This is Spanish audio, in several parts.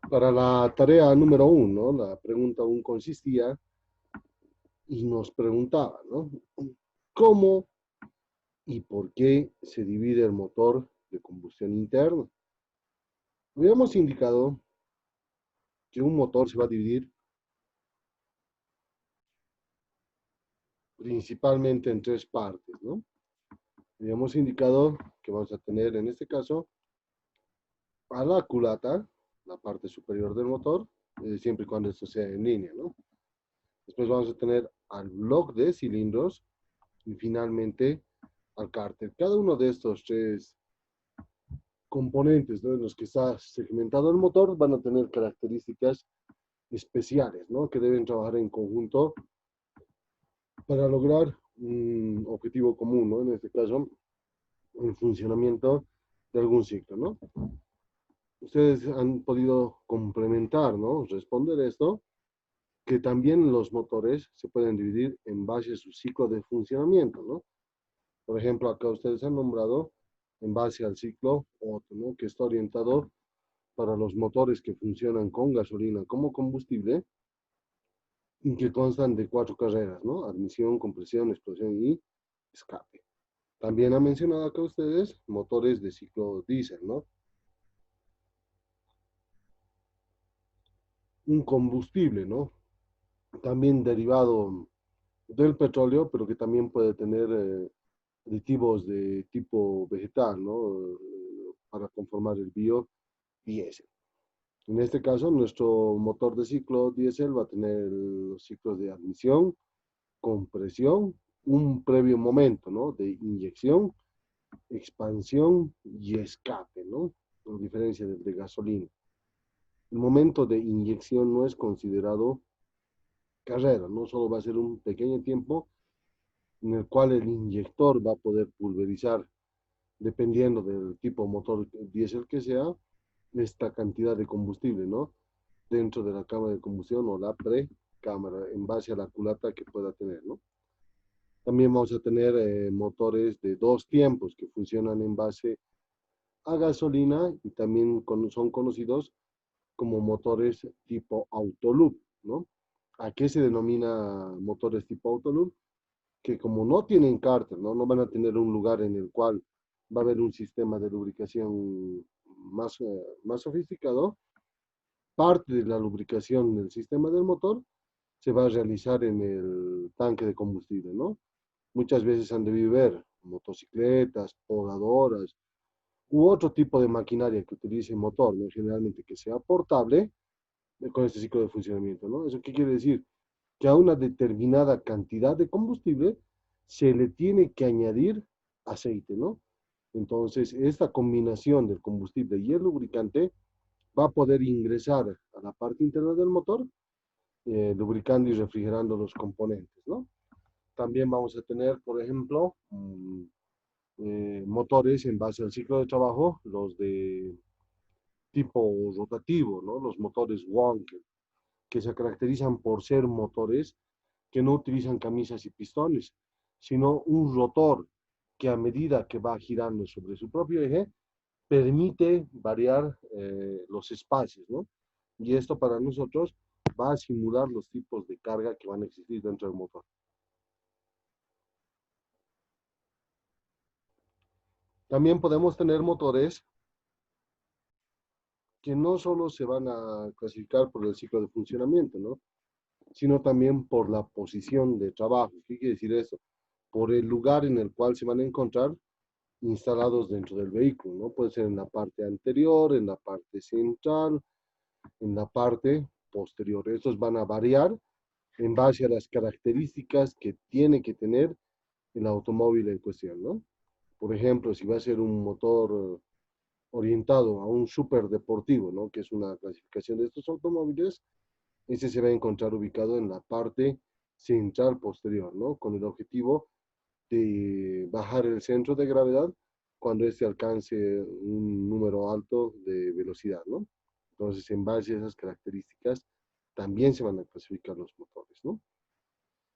Para la tarea número uno, la pregunta uno consistía y nos preguntaba, ¿no? ¿Cómo y por qué se divide el motor de combustión interna? Habíamos indicado que un motor se va a dividir principalmente en tres partes, ¿no? Habíamos indicado que vamos a tener en este caso a la culata, la parte superior del motor, siempre y cuando esto sea en línea, ¿no? Después vamos a tener al bloque de cilindros y finalmente al cárter. Cada uno de estos tres componentes, ¿no?, en los que está segmentado el motor van a tener características especiales, ¿no?, que deben trabajar en conjunto para lograr un objetivo común, ¿no?, en este caso, el funcionamiento de algún ciclo, ¿no? Ustedes han podido complementar, ¿no?, responder esto, que también los motores se pueden dividir en base a su ciclo de funcionamiento, ¿no? Por ejemplo, acá ustedes han nombrado en base al ciclo Otto, ¿no?, que está orientado para los motores que funcionan con gasolina como combustible y que constan de cuatro carreras, ¿no? Admisión, compresión, explosión y escape. También ha mencionado acá ustedes motores de ciclo diésel, ¿no? Un combustible, ¿no? También derivado del petróleo, pero que también puede tener aditivos de tipo vegetal, ¿no? Para conformar el biodiesel. En este caso, nuestro motor de ciclo diésel va a tener los ciclos de admisión, compresión, un previo momento, ¿no?, de inyección, expansión y escape, ¿no? A diferencia del de gasolina. El momento de inyección no es considerado carrera, no solo va a ser un pequeño tiempo en el cual el inyector va a poder pulverizar, dependiendo del tipo de motor diésel que sea, esta cantidad de combustible, ¿no?, dentro de la cámara de combustión o la precámara, en base a la culata que pueda tener, ¿no? También vamos a tener motores de dos tiempos que funcionan en base a gasolina y también son conocidos como motores tipo autoloop, ¿no? ¿A qué se denomina motores tipo autoloop? Que como no tienen cárter, ¿no?, no van a tener un lugar en el cual va a haber un sistema de lubricación más sofisticado. Parte de la lubricación del sistema del motor se va a realizar en el tanque de combustible, ¿no? Muchas veces han debido ver motocicletas, podadoras u otro tipo de maquinaria que utilice motor, ¿no?, generalmente que sea portable, con este ciclo de funcionamiento, ¿no? ¿Eso qué quiere decir? Que a una determinada cantidad de combustible se le tiene que añadir aceite, ¿no? Entonces, esta combinación del combustible y el lubricante va a poder ingresar a la parte interna del motor, lubricando y refrigerando los componentes, ¿no? También vamos a tener, por ejemplo, motores en base al ciclo de trabajo, los de tipo rotativo, ¿no? Los motores Wankel, que se caracterizan por ser motores que no utilizan camisas y pistones, sino un rotor que a medida que va girando sobre su propio eje, permite variar los espacios, ¿no? Y esto para nosotros va a simular los tipos de carga que van a existir dentro del motor. También podemos tener motores que no solo se van a clasificar por el ciclo de funcionamiento, ¿no?, sino también por la posición de trabajo. ¿Qué quiere decir eso? Por el lugar en el cual se van a encontrar instalados dentro del vehículo, ¿no? Puede ser en la parte anterior, en la parte central, en la parte posterior. Estos van a variar en base a las características que tiene que tener el automóvil en cuestión, ¿no? Por ejemplo, si va a ser un motor orientado a un superdeportivo, ¿no?, que es una clasificación de estos automóviles, ese se va a encontrar ubicado en la parte central posterior, ¿no?, con el objetivo de bajar el centro de gravedad cuando éste alcance un número alto de velocidad, ¿no? Entonces, en base a esas características, también se van a clasificar los motores, ¿no?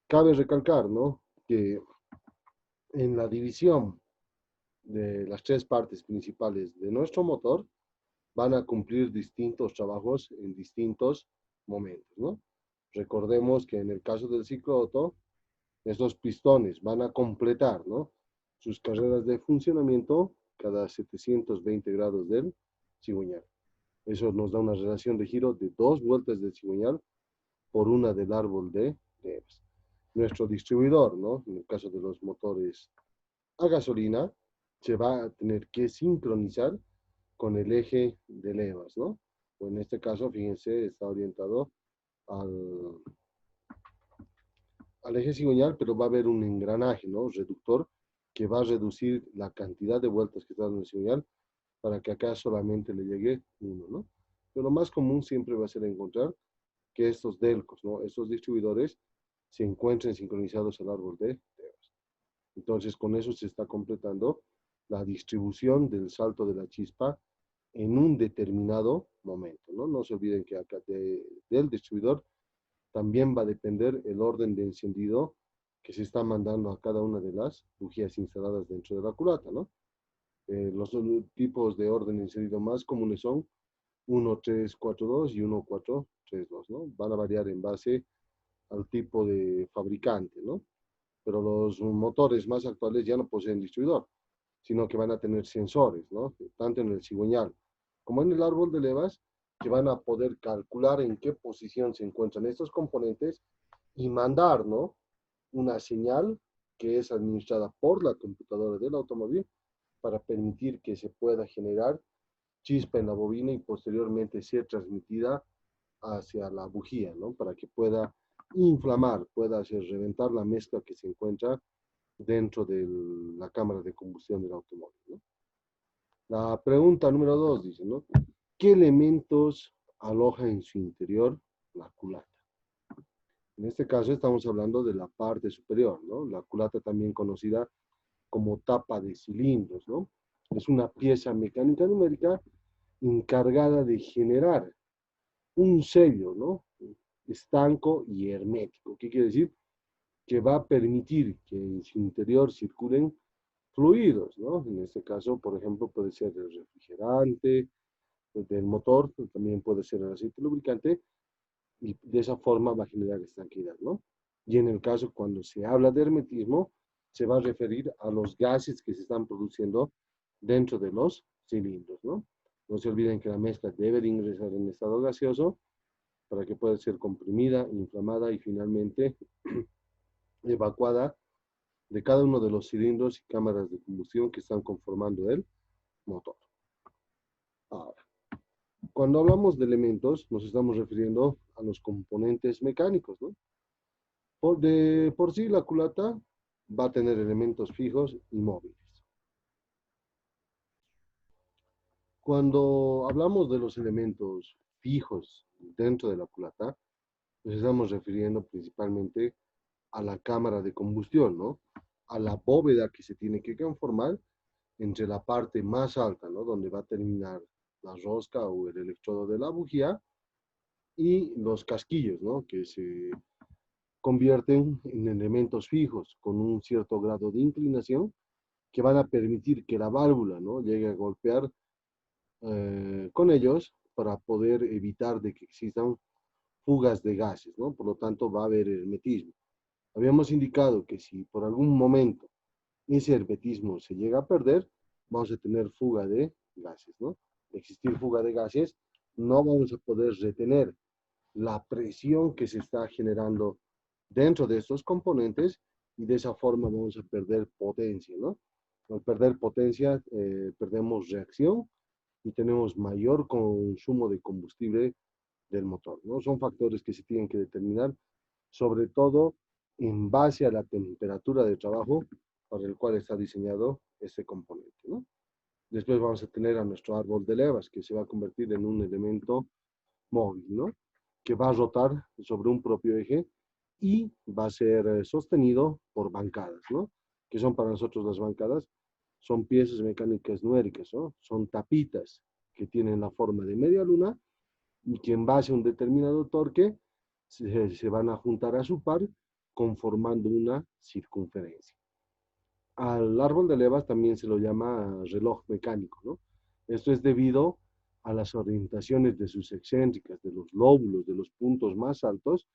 Cabe recalcar, ¿no?, que en la división de las tres partes principales de nuestro motor, van a cumplir distintos trabajos en distintos momentos, ¿no? Recordemos que en el caso del ciclo Otto, estos pistones van a completar, ¿no?, sus carreras de funcionamiento cada 720 grados del cigüeñal. Eso nos da una relación de giro de 2 vueltas del cigüeñal por una del árbol de levas. Nuestro distribuidor, ¿no?, en el caso de los motores a gasolina, se va a tener que sincronizar con el eje de levas, ¿no? O en este caso, fíjense, está orientado al, al eje cigüeñal, pero va a haber un engranaje, ¿no?, reductor, que va a reducir la cantidad de vueltas que está en el cigüeñal para que acá solamente le llegue uno, ¿no? Pero lo más común siempre va a ser encontrar que estos delcos, ¿no?, estos distribuidores, se encuentren sincronizados al árbol de levas. Entonces, con eso se está completando la distribución del salto de la chispa en un determinado momento, ¿no? No se olviden que acá del distribuidor también va a depender el orden de encendido que se está mandando a cada una de las bujías instaladas dentro de la culata, ¿no? Los tipos de orden de encendido más comunes son 1-3-4-2 y 1-4-3-2, ¿no? Van a variar en base al tipo de fabricante, ¿no? Pero los motores más actuales ya no poseen distribuidor, sino que van a tener sensores, ¿no?, tanto en el cigüeñal como en el árbol de levas, que van a poder calcular en qué posición se encuentran estos componentes y mandar, ¿no?, una señal que es administrada por la computadora del automóvil para permitir que se pueda generar chispa en la bobina y posteriormente ser transmitida hacia la bujía, ¿no?, para que pueda inflamar, pueda hacer reventar la mezcla que se encuentra dentro de la cámara de combustión del automóvil, ¿no? La pregunta número 2 dice, ¿no?, ¿qué elementos aloja en su interior la culata? En este caso estamos hablando de la parte superior, ¿no? La culata, también conocida como tapa de cilindros, ¿no? Es una pieza mecánica numérica encargada de generar un sello, ¿no?, estanco y hermético. ¿Qué quiere decir? Que va a permitir que en su interior circulen fluidos, ¿no? En este caso, por ejemplo, puede ser el refrigerante del motor, también puede ser el aceite lubricante, y de esa forma va a generar estanqueidad, ¿no? Y en el caso, cuando se habla de hermetismo, se va a referir a los gases que se están produciendo dentro de los cilindros, ¿no? No se olviden que la mezcla debe de ingresar en estado gaseoso para que pueda ser comprimida, inflamada y finalmente evacuada de cada uno de los cilindros y cámaras de combustión que están conformando el motor. Ahora, cuando hablamos de elementos, nos estamos refiriendo a los componentes mecánicos, ¿no? Por sí, la culata va a tener elementos fijos y móviles. Cuando hablamos de los elementos fijos dentro de la culata, nos estamos refiriendo principalmente a la cámara de combustión, ¿no?, a la bóveda que se tiene que conformar entre la parte más alta, ¿no?, donde va a terminar la rosca o el electrodo de la bujía, y los casquillos, ¿no?, que se convierten en elementos fijos con un cierto grado de inclinación que van a permitir que la válvula, ¿no?, llegue a golpear con ellos para poder evitar de que existan fugas de gases, ¿no? Por lo tanto, va a haber hermetismo. Habíamos indicado que si por algún momento ese hermetismo se llega a perder, vamos a tener fuga de gases, ¿no? De existir fuga de gases, no vamos a poder retener la presión que se está generando dentro de estos componentes y de esa forma vamos a perder potencia, ¿no? Al perder potencia, perdemos reacción y tenemos mayor consumo de combustible del motor, ¿no? Son factores que se tienen que determinar, sobre todo en base a la temperatura de trabajo para el cual está diseñado este componente, ¿no? Después vamos a tener a nuestro árbol de levas, que se va a convertir en un elemento móvil, ¿no?, que va a rotar sobre un propio eje y va a ser sostenido por bancadas, ¿no? Que son para nosotros las bancadas, son piezas mecánicas numéricas, ¿no? Son tapitas que tienen la forma de media luna y que en base a un determinado torque se van a juntar a su par conformando una circunferencia. Al árbol de levas también se lo llama reloj mecánico, ¿no? Esto es debido a las orientaciones de sus excéntricas, de los lóbulos, de los puntos más altos,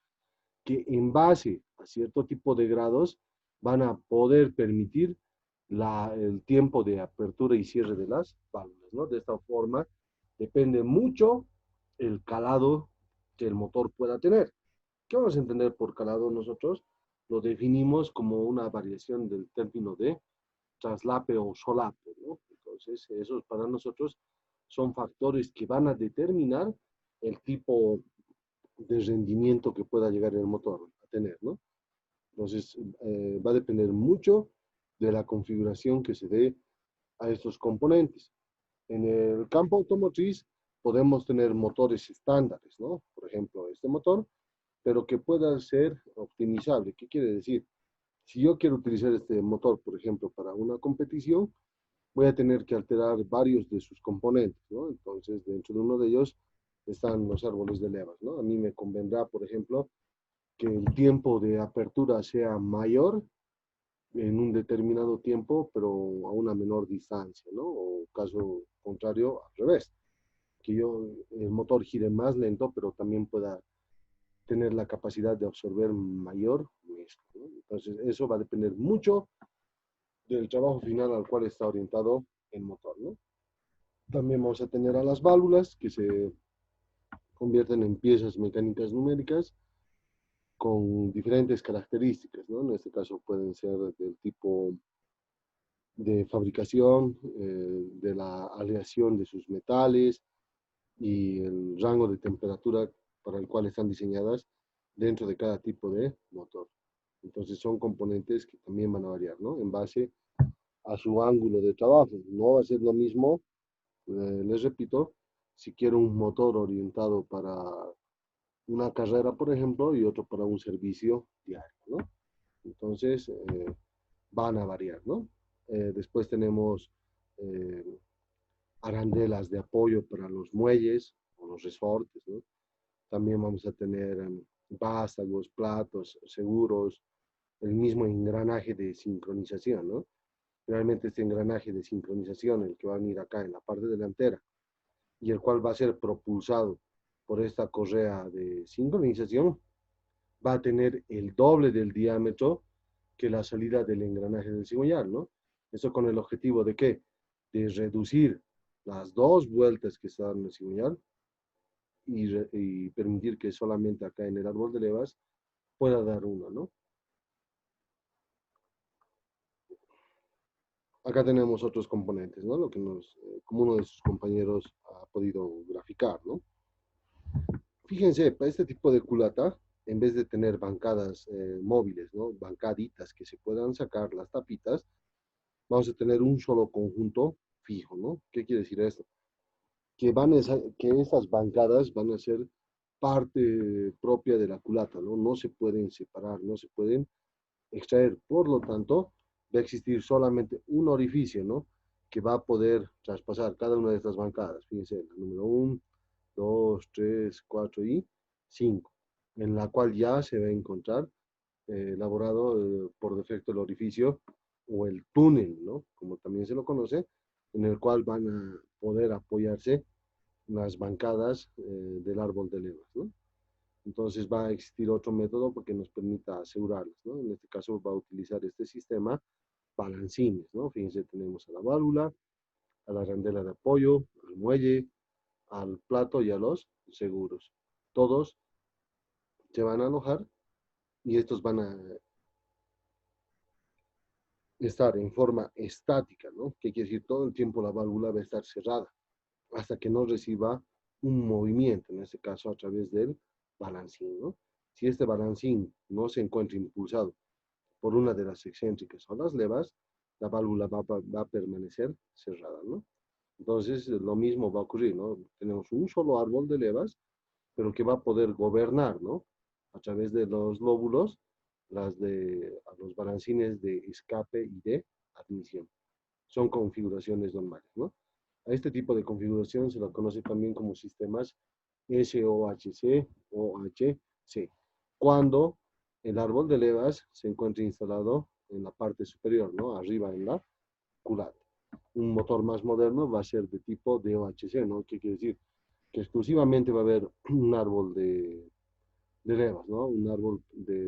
que en base a cierto tipo de grados van a poder permitir el tiempo de apertura y cierre de las válvulas, ¿no? De esta forma depende mucho el calado que el motor pueda tener. ¿Qué vamos a entender por calado nosotros? Lo definimos como una variación del término de traslape o solape, ¿no? Entonces, esos para nosotros son factores que van a determinar el tipo de rendimiento que pueda llegar el motor a tener, ¿no? Entonces, va a depender mucho de la configuración que se dé a estos componentes. En el campo automotriz podemos tener motores estándares, ¿no? Por ejemplo, este motor, pero que pueda ser optimizable. ¿Qué quiere decir? Si yo quiero utilizar este motor, por ejemplo, para una competición, voy a tener que alterar varios de sus componentes, ¿no? Entonces, dentro de uno de ellos están los árboles de levas, ¿no? A mí me convendrá, por ejemplo, que el tiempo de apertura sea mayor en un determinado tiempo, pero a una menor distancia, ¿no? O caso contrario, al revés, que el motor gire más lento, pero también pueda tener la capacidad de absorber mayor mezcla, ¿no? Entonces, eso va a depender mucho del trabajo final al cual está orientado el motor, ¿no? También vamos a tener a las válvulas que se convierten en piezas mecánicas numéricas con diferentes características, ¿no? En este caso pueden ser del tipo de fabricación, de la aleación de sus metales y el rango de temperatura para el cual están diseñadas dentro de cada tipo de motor. Entonces son componentes que también van a variar, ¿no? En base a su ángulo de trabajo. No va a ser lo mismo, les repito, si quiero un motor orientado para una carrera, por ejemplo, y otro para un servicio diario, ¿no? Entonces, van a variar, ¿no? Después tenemos eh, arandelas de apoyo para los muelles o los resortes, ¿no? También vamos a tener vástagos, platos, seguros, el mismo engranaje de sincronización, ¿no? Realmente este engranaje de sincronización, el que va a venir acá en la parte delantera y el cual va a ser propulsado por esta correa de sincronización, va a tener el doble del diámetro que la salida del engranaje del cigüeñal, ¿no? Eso con el objetivo de qué? De reducir las dos vueltas que está en el cigüeñal y permitir que solamente acá en el árbol de levas pueda dar una, ¿no? Acá tenemos otros componentes, ¿no? Lo que como uno de sus compañeros ha podido graficar, ¿no? Fíjense, para este tipo de culata, en vez de tener bancadas móviles, ¿no? Bancaditas que se puedan sacar las tapitas, vamos a tener un solo conjunto fijo, ¿no? ¿Qué quiere decir esto? Que estas bancadas van a ser parte propia de la culata, ¿no? No se pueden separar, no se pueden extraer. Por lo tanto, va a existir solamente un orificio, ¿no? Que va a poder traspasar cada una de estas bancadas. Fíjense, la número 1, 2, 3, 4 y 5, en la cual ya se va a encontrar elaborado por defecto el orificio o el túnel, ¿no? Como también se lo conoce, en el cual van a poder apoyarse las bancadas del árbol de levas, ¿no? Entonces va a existir otro método porque nos permita asegurarlas, ¿no? En este caso va a utilizar este sistema balancines, ¿no? Fíjense, tenemos a la válvula, a la arandela de apoyo, al muelle, al plato y a los seguros. Todos se van a alojar y estos van a estar en forma estática, ¿no? ¿Qué quiere decir? Todo el tiempo la válvula va a estar cerrada hasta que no reciba un movimiento, en este caso a través del balancín, ¿no? Si este balancín no se encuentra impulsado por una de las excéntricas o las levas, la válvula va a permanecer cerrada, ¿no? Entonces, lo mismo va a ocurrir, ¿no? Tenemos un solo árbol de levas, pero que va a poder gobernar, ¿no? A través de los lóbulos, a los balancines de escape y de admisión. Son configuraciones normales, ¿no? A este tipo de configuración se lo conoce también como sistemas SOHC o HC, cuando el árbol de levas se encuentra instalado en la parte superior, ¿no? Arriba en la culata. un motor más moderno va a ser de tipo DOHC, ¿no? ¿Qué quiere decir? Que exclusivamente va a haber un árbol de levas, ¿no? Un árbol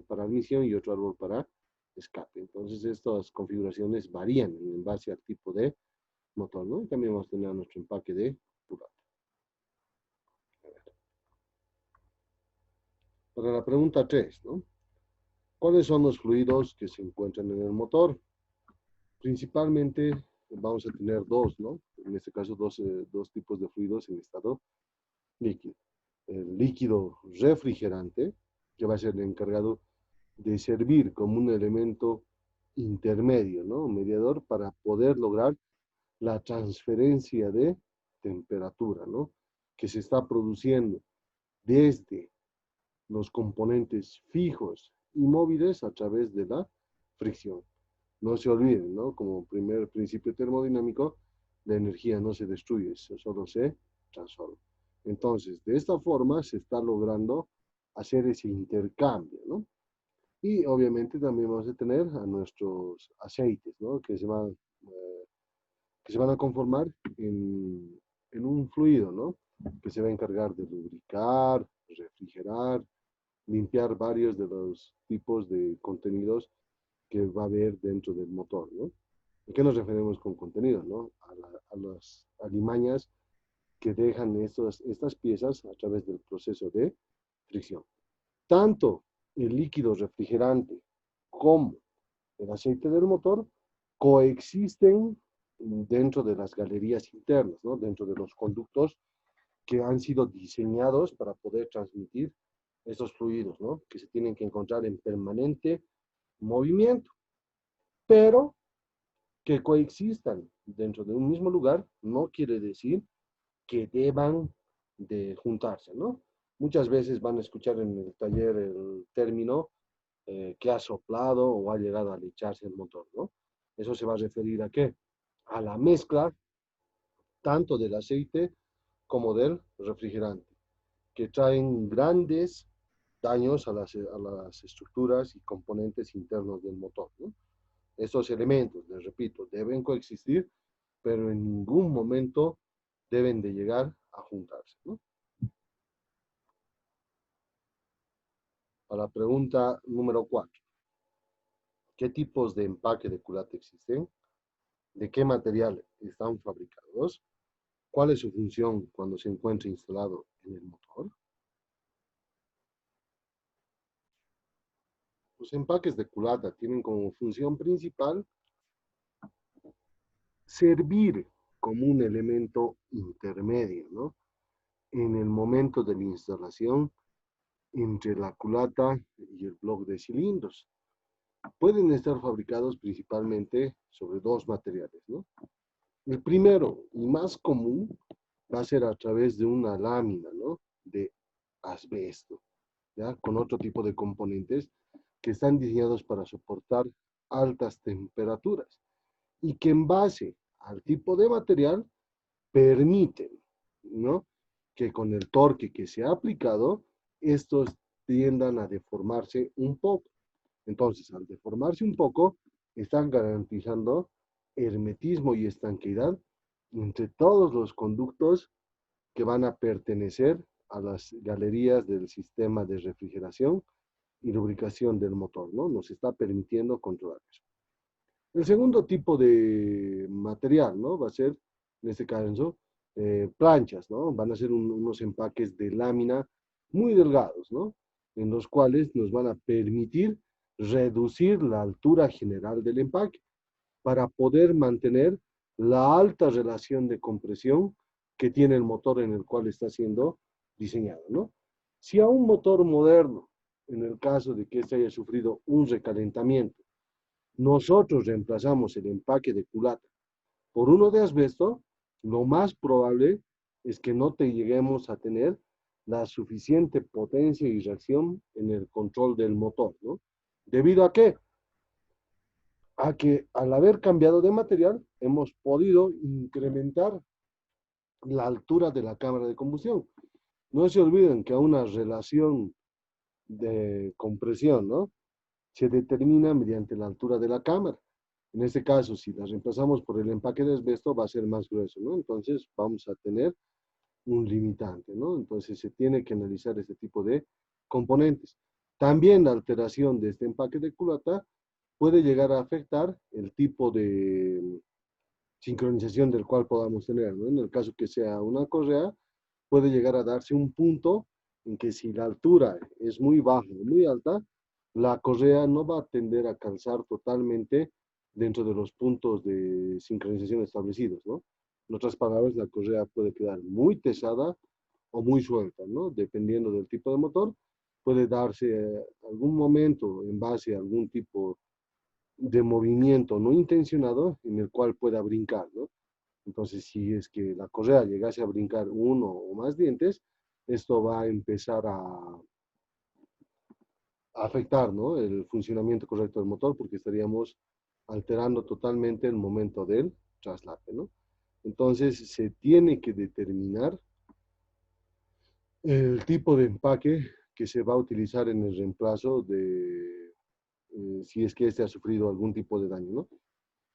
para admisión y otro árbol para escape. Entonces, estas configuraciones varían en base al tipo de motor, ¿no? Y también vamos a tener nuestro empaque de culata. Para la pregunta 3, ¿no? ¿Cuáles son los fluidos que se encuentran en el motor? Principalmente vamos a tener dos, ¿no? En este caso, dos tipos de fluidos en estado líquido. El líquido refrigerante, que va a ser el encargado de servir como un elemento intermedio, ¿no? Un mediador para poder lograr la transferencia de temperatura, ¿no? Que se está produciendo desde los componentes fijos y móviles a través de la fricción. No se olviden, ¿no? Como primer principio termodinámico, la energía no se destruye, solo se transforma. Entonces, de esta forma se está logrando hacer ese intercambio, ¿no? Y obviamente también vamos a tener a nuestros aceites, ¿no? Que se van a conformar en un fluido, ¿no? Que se va a encargar de lubricar, refrigerar, limpiar varios de los tipos de contenidos que va a haber dentro del motor, ¿no? ¿A qué nos referimos con contenido, no? A las alimañas que dejan estas piezas a través del proceso de fricción. Tanto el líquido refrigerante como el aceite del motor coexisten dentro de las galerías internas, ¿no? Dentro de los conductos que han sido diseñados para poder transmitir estos fluidos, ¿no? Que se tienen que encontrar en permanente movimiento, pero que coexistan dentro de un mismo lugar no quiere decir que deban de juntarse, ¿no? Muchas veces van a escuchar en el taller el término que ha soplado o ha llegado a echarse el motor, ¿no? Eso se va a referir a qué? A la mezcla tanto del aceite como del refrigerante, que traen grandes daños a las estructuras y componentes internos del motor, ¿no? Estos elementos, les repito, deben coexistir, pero en ningún momento deben de llegar a juntarse, ¿no? A la pregunta número 4. ¿Qué tipos de empaque de culata existen? ¿De qué material están fabricados? ¿Cuál es su función cuando se encuentra instalado en el motor? Los empaques de culata tienen como función principal servir como un elemento intermedio, ¿no? En el momento de la instalación entre la culata y el bloque de cilindros. Pueden estar fabricados principalmente sobre dos materiales, ¿no? El primero y más común va a ser a través de una lámina, ¿no? De asbesto, ¿ya? Con otro tipo de componentes que están diseñados para soportar altas temperaturas y que en base al tipo de material permiten, ¿no? Que con el torque que se ha aplicado, estos tiendan a deformarse un poco. Entonces, al deformarse un poco, están garantizando hermetismo y estanqueidad entre todos los conductos que van a pertenecer a las galerías del sistema de refrigeración y lubricación del motor, ¿no? Nos está permitiendo controlar eso. El segundo tipo de material, ¿no? Va a ser, en este caso, planchas, ¿no? Van a ser unos empaques de lámina muy delgados, ¿no? En los cuales nos van a permitir reducir la altura general del empaque para poder mantener la alta relación de compresión que tiene el motor en el cual está siendo diseñado, ¿no? Si a un motor moderno, en el caso de que este haya sufrido un recalentamiento, nosotros reemplazamos el empaque de culata por uno de asbesto, lo más probable es que no te lleguemos a tener la suficiente potencia y reacción en el control del motor, ¿no? ¿Debido a qué? A que al haber cambiado de material, hemos podido incrementar la altura de la cámara de combustión. No se olviden que a una relación de compresión, ¿no? Se determina mediante la altura de la cámara. En este caso, si la reemplazamos por el empaque de asbesto, va a ser más grueso, ¿no? Entonces vamos a tener un limitante, ¿no? Entonces se tiene que analizar este tipo de componentes. También la alteración de este empaque de culata puede llegar a afectar el tipo de sincronización del cual podamos tener, ¿no? En el caso que sea una correa, puede llegar a darse un punto en que si la altura es muy baja o muy alta, la correa no va a tender a calzar totalmente dentro de los puntos de sincronización establecidos, ¿no? En otras palabras, la correa puede quedar muy pesada o muy suelta, ¿no? Dependiendo del tipo de motor, puede darse algún momento en base a algún tipo de movimiento no intencionado en el cual pueda brincar, ¿no? Entonces, si es que la correa llegase a brincar uno o más dientes, esto va a empezar a afectar, ¿no? El funcionamiento correcto del motor porque estaríamos alterando totalmente el momento del traslape, ¿no? Entonces, se tiene que determinar el tipo de empaque que se va a utilizar en el reemplazo de si es que este ha sufrido algún tipo de daño, ¿no?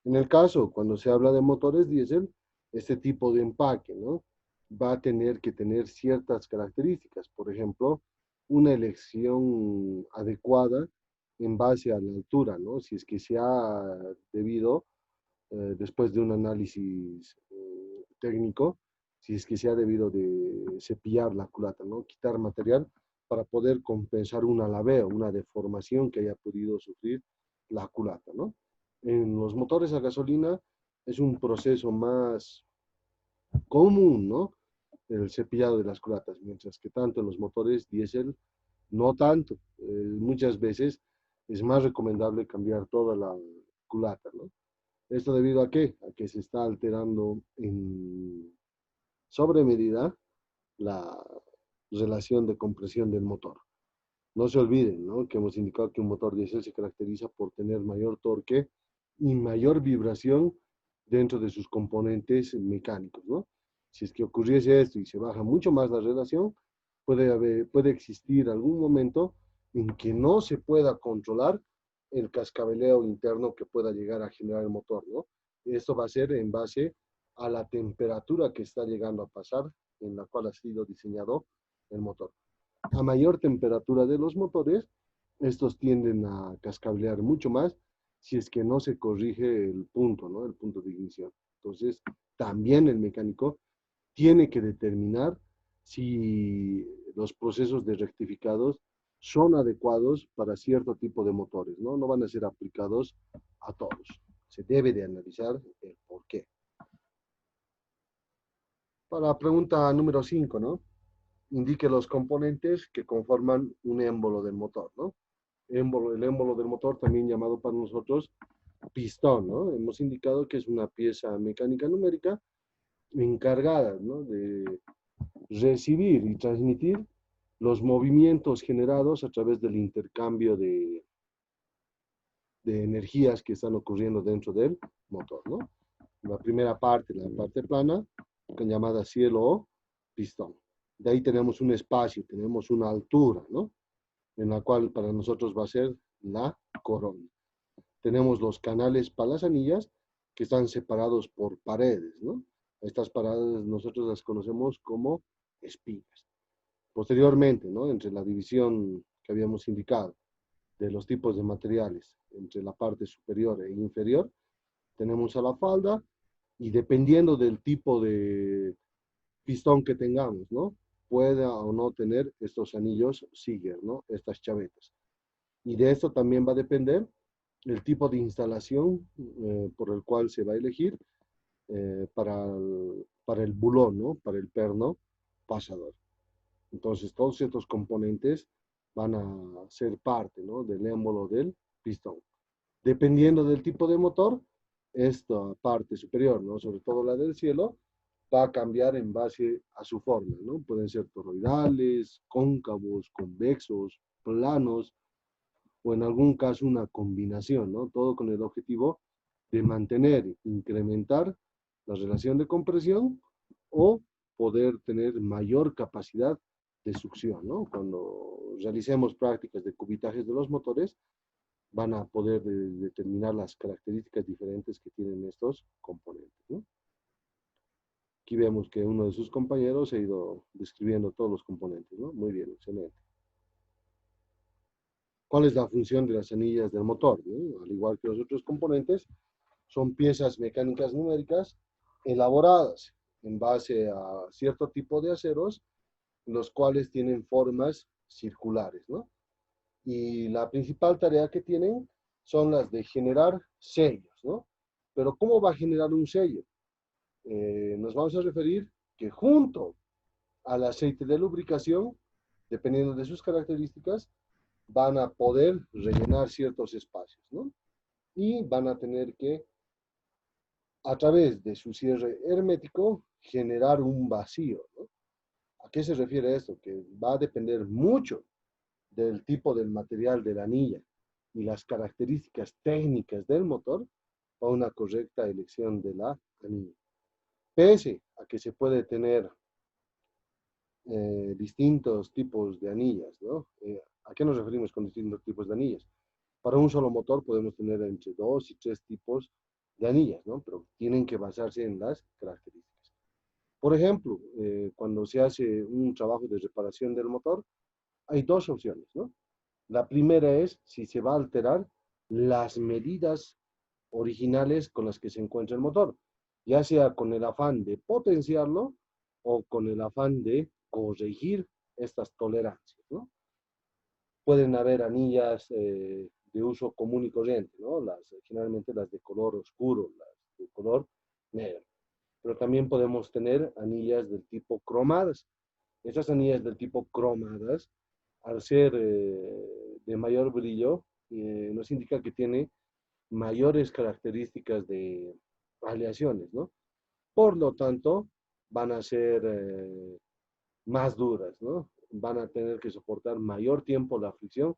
En el caso, cuando se habla de motores diésel, este tipo de empaque, ¿no? Va a tener que tener ciertas características. Por ejemplo, una elección adecuada en base a la altura, ¿no? Si es que se ha debido, después de un análisis técnico, si es que se ha debido de cepillar la culata, ¿no? Quitar material para poder compensar un alabeo, una deformación que haya podido sufrir la culata, ¿no? En los motores a gasolina es un proceso más común, ¿no? El cepillado de las culatas, mientras que tanto en los motores diésel no tanto. Muchas veces es más recomendable cambiar toda la culata, ¿no? ¿Esto debido a qué? A que se está alterando en sobremedida la relación de compresión del motor. No se olviden, ¿no? Que hemos indicado que un motor diésel se caracteriza por tener mayor torque y mayor vibración dentro de sus componentes mecánicos, ¿no? Si es que ocurriese esto y se baja mucho más la relación, puede existir algún momento en que no se pueda controlar el cascabeleo interno que pueda llegar a generar el motor, ¿no? Esto va a ser en base a la temperatura que está llegando a pasar en la cual ha sido diseñado el motor. A mayor temperatura de los motores, estos tienden a cascabelear mucho más si es que no se corrige el punto, ¿no? El punto de ignición. Entonces, también el mecánico tiene que determinar si los procesos de rectificados son adecuados para cierto tipo de motores, ¿no? No van a ser aplicados a todos. Se debe de analizar el por qué. Para la pregunta número 5, ¿no? Indique los componentes que conforman un émbolo del motor, ¿no? El émbolo del motor, también llamado para nosotros pistón, ¿no? Hemos indicado que es una pieza mecánica numérica encargada, ¿no? De recibir y transmitir los movimientos generados a través del intercambio de energías que están ocurriendo dentro del motor, ¿no? La primera parte, la parte plana, llamada cielo o pistón. De ahí tenemos un espacio, tenemos una altura, ¿no? En la cual para nosotros va a ser la corona. Tenemos los canales para las anillas que están separados por paredes, ¿no? Estas paredes nosotros las conocemos como espigas. Posteriormente, ¿no? Entre la división que habíamos indicado de los tipos de materiales, entre la parte superior e inferior, tenemos a la falda y dependiendo del tipo de pistón que tengamos, ¿no? Pueda o no tener estos anillos Siger, ¿no? Estas chavetas. Y de esto también va a depender el tipo de instalación por el cual se va a elegir para el bulón, ¿no? Para el perno pasador. Entonces, todos estos componentes van a ser parte, ¿no? Del émbolo del pistón. Dependiendo del tipo de motor, esta parte superior, ¿no? Sobre todo la del cielo, va a cambiar en base a su forma, ¿no? Pueden ser toroidales, cóncavos, convexos, planos, o en algún caso una combinación, ¿no? Todo con el objetivo de mantener, incrementar la relación de compresión o poder tener mayor capacidad de succión, ¿no? Cuando realicemos prácticas de cubitajes de los motores, van a poder determinar las características diferentes que tienen estos componentes, ¿no? Aquí vemos que uno de sus compañeros ha ido describiendo todos los componentes, ¿no? Muy bien, excelente. ¿Cuál es la función de las anillas del motor? ¿No? Al igual que los otros componentes, son piezas mecánicas numéricas elaboradas en base a cierto tipo de aceros, los cuales tienen formas circulares, ¿no? Y la principal tarea que tienen son las de generar sellos, ¿no? Pero ¿cómo va a generar un sello? Nos vamos a referir que junto al aceite de lubricación, dependiendo de sus características, van a poder rellenar ciertos espacios, ¿no? Y van a tener que, a través de su cierre hermético, generar un vacío, ¿no? ¿A qué se refiere esto? Que va a depender mucho del tipo del material de la anilla y las características técnicas del motor para una correcta elección de la anilla. Pese a que se puede tener distintos tipos de anillas, ¿no? ¿A qué nos referimos con distintos tipos de anillas? Para un solo motor podemos tener entre 2 y 3 tipos de anillas, ¿no? Pero tienen que basarse en las características. Por ejemplo, cuando se hace un trabajo de reparación del motor, hay 2 opciones, ¿no? La primera es si se va a alterar las medidas originales con las que se encuentra el motor, ya sea con el afán de potenciarlo o con el afán de corregir estas tolerancias, ¿no? Pueden haber anillas de uso común y corriente, ¿no? Generalmente las de color oscuro, las de color negro. Pero también podemos tener anillas del tipo cromadas. Estas anillas del tipo cromadas, al ser de mayor brillo, nos indica que tiene mayores características de aleaciones, ¿no? Por lo tanto, van a ser más duras, ¿no? Van a tener que soportar mayor tiempo la fricción,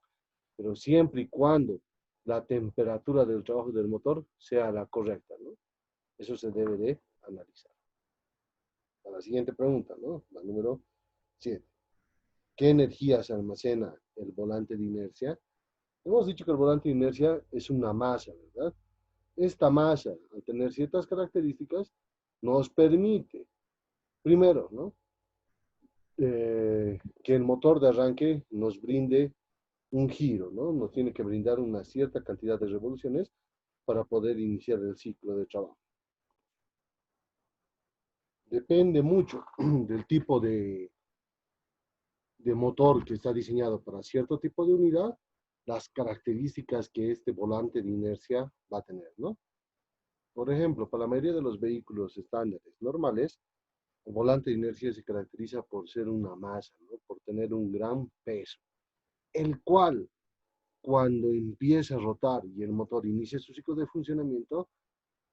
pero siempre y cuando la temperatura del trabajo del motor sea la correcta, ¿no? Eso se debe de analizar. A la siguiente pregunta, ¿no? La número 7. ¿Qué energía se almacena el volante de inercia? Hemos dicho que el volante de inercia es una masa, ¿verdad? Esta masa, al tener ciertas características, nos permite, primero, ¿no? Que el motor de arranque nos brinde un giro, ¿no? Nos tiene que brindar una cierta cantidad de revoluciones para poder iniciar el ciclo de trabajo. Depende mucho del tipo de motor que está diseñado para cierto tipo de unidad, las características que este volante de inercia va a tener, ¿no? Por ejemplo, para la mayoría de los vehículos estándares normales, el volante de inercia se caracteriza por ser una masa, ¿no? Por tener un gran peso, el cual cuando empieza a rotar y el motor inicia su ciclo de funcionamiento,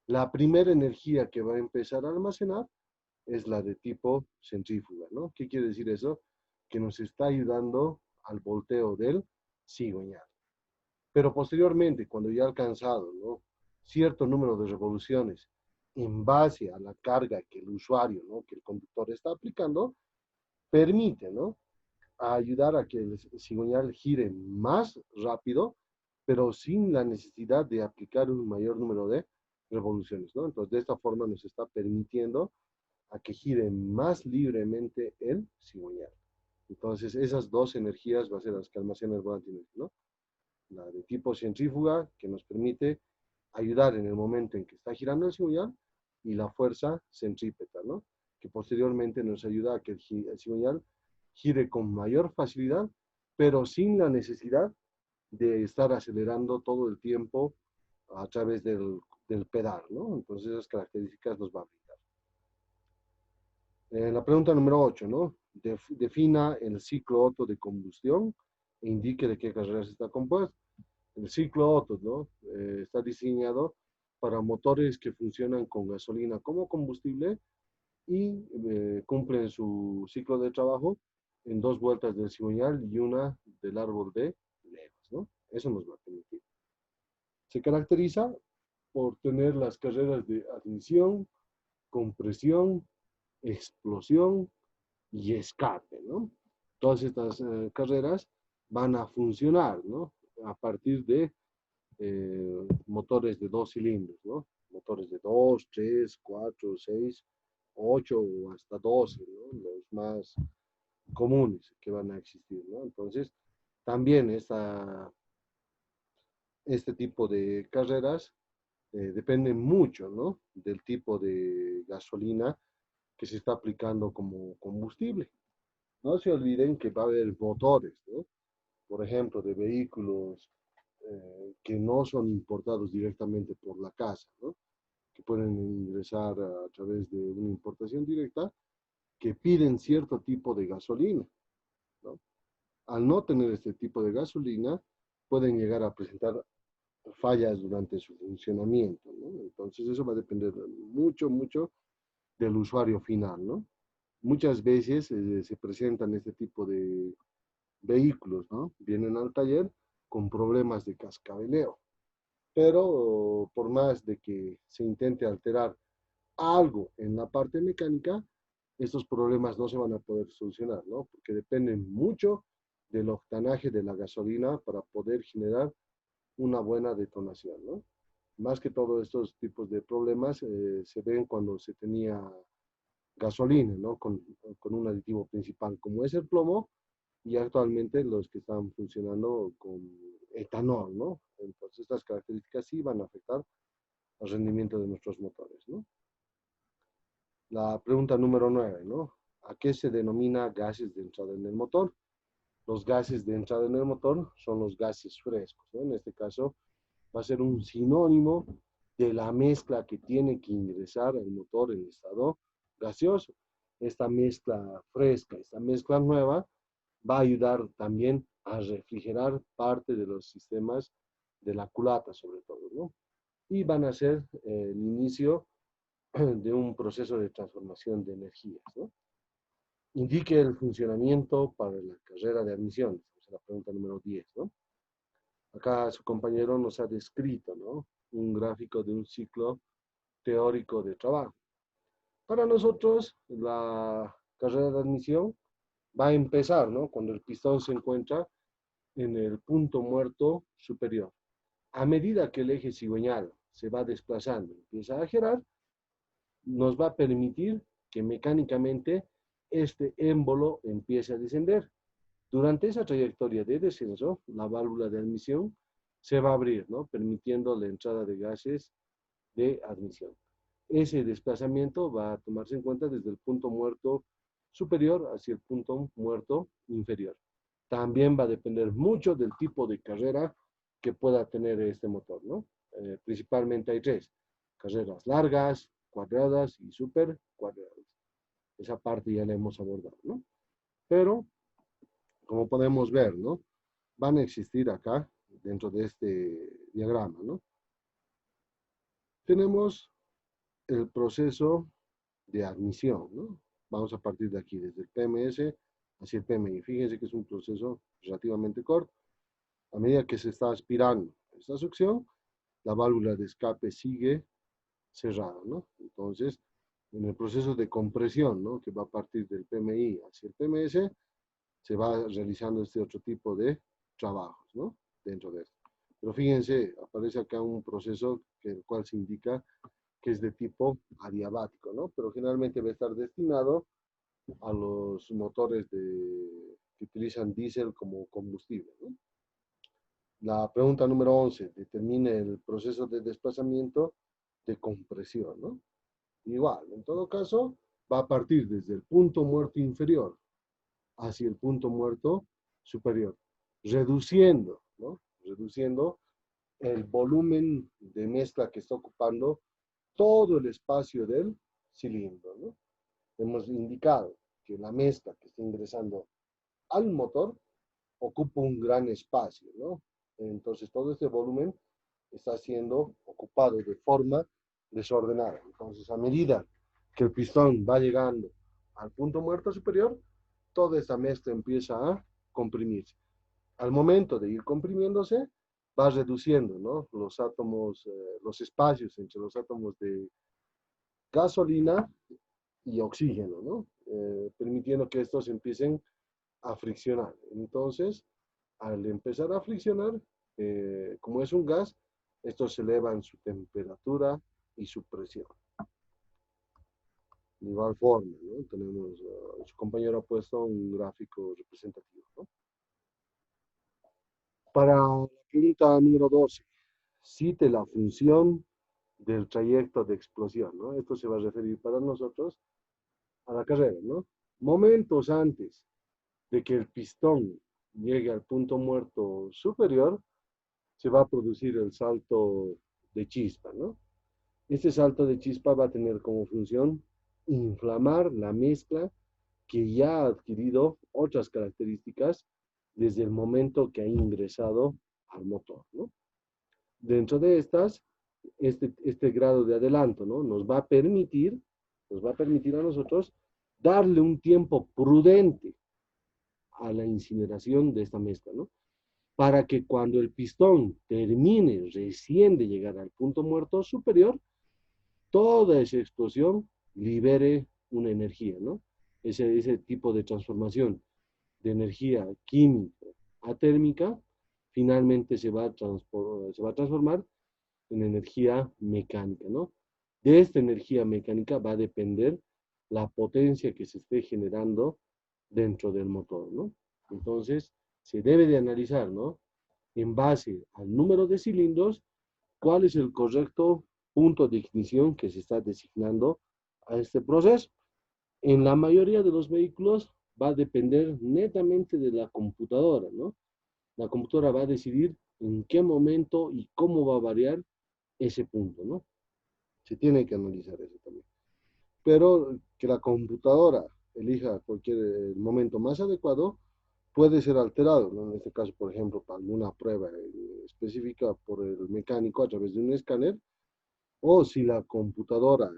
la primera energía que va a empezar a almacenar es la de tipo centrífuga, ¿no? ¿Qué quiere decir eso? Que nos está ayudando al volteo del cigüeñal. Pero posteriormente, cuando ya ha alcanzado, ¿no? cierto número de revoluciones en base a la carga que el usuario, ¿no? que el conductor está aplicando, permite, ¿no? a ayudar a que el cigüeñal gire más rápido, pero sin la necesidad de aplicar un mayor número de revoluciones, ¿no? Entonces, de esta forma nos está permitiendo a que gire más libremente el cigüeñal. Entonces, esas 2 energías van a ser las que almacena el volante inercial, ¿no? La de tipo centrífuga, que nos permite ayudar en el momento en que está girando el cigüeñal, y la fuerza centrípeta, ¿no? Que posteriormente nos ayuda a que el cigüeñal gire con mayor facilidad, pero sin la necesidad de estar acelerando todo el tiempo a través del pedal, ¿no? Entonces esas características nos va a brindar. La pregunta número 8, ¿no? Defina el ciclo Otto de combustión e indique de qué carreras está compuesto. El ciclo Otto, ¿no? Está diseñado para motores que funcionan con gasolina como combustible y cumplen su ciclo de trabajo en 2 vueltas del cigüeñal y una del árbol de levas, ¿no? Eso nos va a permitir. Se caracteriza por tener las carreras de admisión, compresión, explosión y escape, ¿no? Todas estas carreras van a funcionar, ¿no? A partir de motores de 2 cilindros, ¿no? Motores de 2, 3, 4, 6, 8 o hasta 12, ¿no? Los más comunes que van a existir, ¿no? Entonces, también este tipo de carreras dependen mucho, ¿no? Del tipo de gasolina que se está aplicando como combustible. No se olviden que va a haber motores, ¿no? Por ejemplo, de vehículos que no son importados directamente por la casa, ¿no? Que pueden ingresar a través de una importación directa, que piden cierto tipo de gasolina, ¿no? Al no tener este tipo de gasolina, pueden llegar a presentar fallas durante su funcionamiento, ¿no? Entonces eso va a depender mucho, mucho del usuario final, ¿no? Muchas veces se presentan este tipo de vehículos, ¿no? Vienen al taller con problemas de cascabeleo, pero por más de que se intente alterar algo en la parte mecánica, estos problemas no se van a poder solucionar, ¿no? Porque dependen mucho del octanaje de la gasolina para poder generar una buena detonación, ¿no? Más que todo estos tipos de problemas se ven cuando se tenía gasolina, ¿no? Con un aditivo principal como es el plomo y actualmente los que están funcionando con etanol, ¿no? Entonces estas características sí van a afectar al rendimiento de nuestros motores, ¿no? La pregunta número 9, ¿no? ¿A qué se denomina gases de entrada en el motor? Los gases de entrada en el motor son los gases frescos, ¿no? En este caso va a ser un sinónimo de la mezcla que tiene que ingresar al motor en estado gaseoso. Esta mezcla fresca, esta mezcla nueva, va a ayudar también a refrigerar parte de los sistemas de la culata, sobre todo, ¿no? Y van a ser el inicio de un proceso de transformación de energías, ¿no? Indique el funcionamiento para la carrera de admisión. Esa es la pregunta número 10, ¿no? Acá su compañero nos ha descrito, ¿no? Un gráfico de un ciclo teórico de trabajo. Para nosotros, la carrera de admisión va a empezar, ¿no? Cuando el pistón se encuentra en el punto muerto superior. A medida que el eje cigüeñal se va desplazando, empieza a girar, nos va a permitir que mecánicamente este émbolo empiece a descender. Durante esa trayectoria de descenso, la válvula de admisión se va a abrir, ¿no? Permitiendo la entrada de gases de admisión. Ese desplazamiento va a tomarse en cuenta desde el punto muerto superior hacia el punto muerto inferior. También va a depender mucho del tipo de carrera que pueda tener este motor, ¿no? Principalmente hay tres: carreras largas, cuadradas y super cuadradas. Esa parte ya la hemos abordado, ¿no? Pero, como podemos ver, ¿no? Van a existir acá, dentro de este diagrama, ¿no? Tenemos el proceso de admisión, ¿no? Vamos a partir de aquí, desde el PMS hacia el PMI. Fíjense que es un proceso relativamente corto. A medida que se está aspirando esta succión, la válvula de escape sigue cerrada, ¿no? Entonces, en el proceso de compresión, ¿no? Que va a partir del PMI hacia el PMS, se va realizando este otro tipo de trabajos, ¿no? Dentro de esto. Pero fíjense, aparece acá un proceso que el cual se indica que es de tipo adiabático, ¿no? Pero generalmente va a estar destinado a los motores que utilizan diésel como combustible, ¿no? La pregunta número 11 determina el proceso de desplazamiento de compresión, ¿no? Igual, en todo caso, va a partir desde el punto muerto inferior hacia el punto muerto superior, reduciendo, ¿no? Reduciendo el volumen de mezcla que está ocupando todo el espacio del cilindro, ¿no? Hemos indicado que la mezcla que está ingresando al motor ocupa un gran espacio, ¿no? Entonces todo este volumen está siendo ocupado de forma desordenada. Entonces, a medida que el pistón va llegando al punto muerto superior, toda esta mezcla empieza a comprimirse. Al momento de ir comprimiéndose, va reduciendo, ¿no? Los átomos, los espacios entre los átomos de gasolina y oxígeno, ¿no? Permitiendo que estos empiecen a friccionar. Entonces, al empezar a friccionar, como es un gas, estos elevan su temperatura y su presión. De igual forma, ¿no? Tenemos, su compañero ha puesto un gráfico representativo, ¿no? Para la pregunta número 12, cite la función del trayecto de explosión, ¿no? Esto se va a referir para nosotros a la carrera, ¿no? Momentos antes de que el pistón llegue al punto muerto superior, se va a producir el salto de chispa, ¿no? Este salto de chispa va a tener como función inflamar la mezcla que ya ha adquirido otras características desde el momento que ha ingresado al motor, ¿no? Dentro de estas, este grado de adelanto, ¿no? Nos va a permitir a nosotros darle un tiempo prudente a la incineración de esta mezcla, ¿no? Para que cuando el pistón termine recién de llegar al punto muerto superior, toda esa explosión libere una energía, ¿no? Ese tipo de transformación de energía química a térmica finalmente se va a transformar en energía mecánica, ¿no? De esta energía mecánica va a depender la potencia que se esté generando dentro del motor, ¿no? Entonces, se debe de analizar, ¿no? En base al número de cilindros, cuál es el correcto punto de ignición que se está designando a este proceso. En la mayoría de los vehículos va a depender netamente de la computadora, ¿no? La computadora va a decidir en qué momento y cómo va a variar ese punto, ¿no? Se tiene que analizar eso también. Pero que la computadora elija cualquier momento más adecuado puede ser alterado, ¿no? En este caso, por ejemplo, para alguna prueba específica por el mecánico a través de un escáner, o si la computadora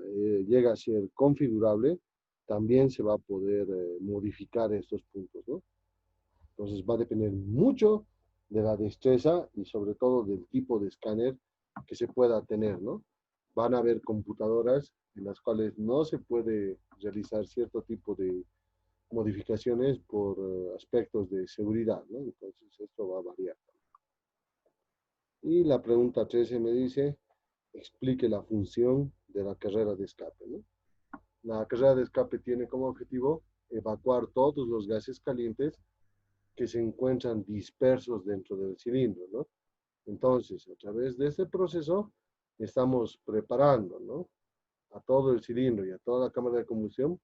llega a ser configurable, también se va a poder modificar estos puntos, ¿no? Entonces va a depender mucho de la destreza y sobre todo del tipo de escáner que se pueda tener, ¿no? Van a haber computadoras en las cuales no se puede realizar cierto tipo de modificaciones por aspectos de seguridad, ¿no? Entonces esto va a variar. Y la pregunta 13 me dice, explique la función de la carrera de escape, ¿no? La carrera de escape tiene como objetivo evacuar todos los gases calientes que se encuentran dispersos dentro del cilindro, ¿no? Entonces, a través de este proceso, estamos preparando, ¿no? A todo el cilindro y a toda la cámara de combustión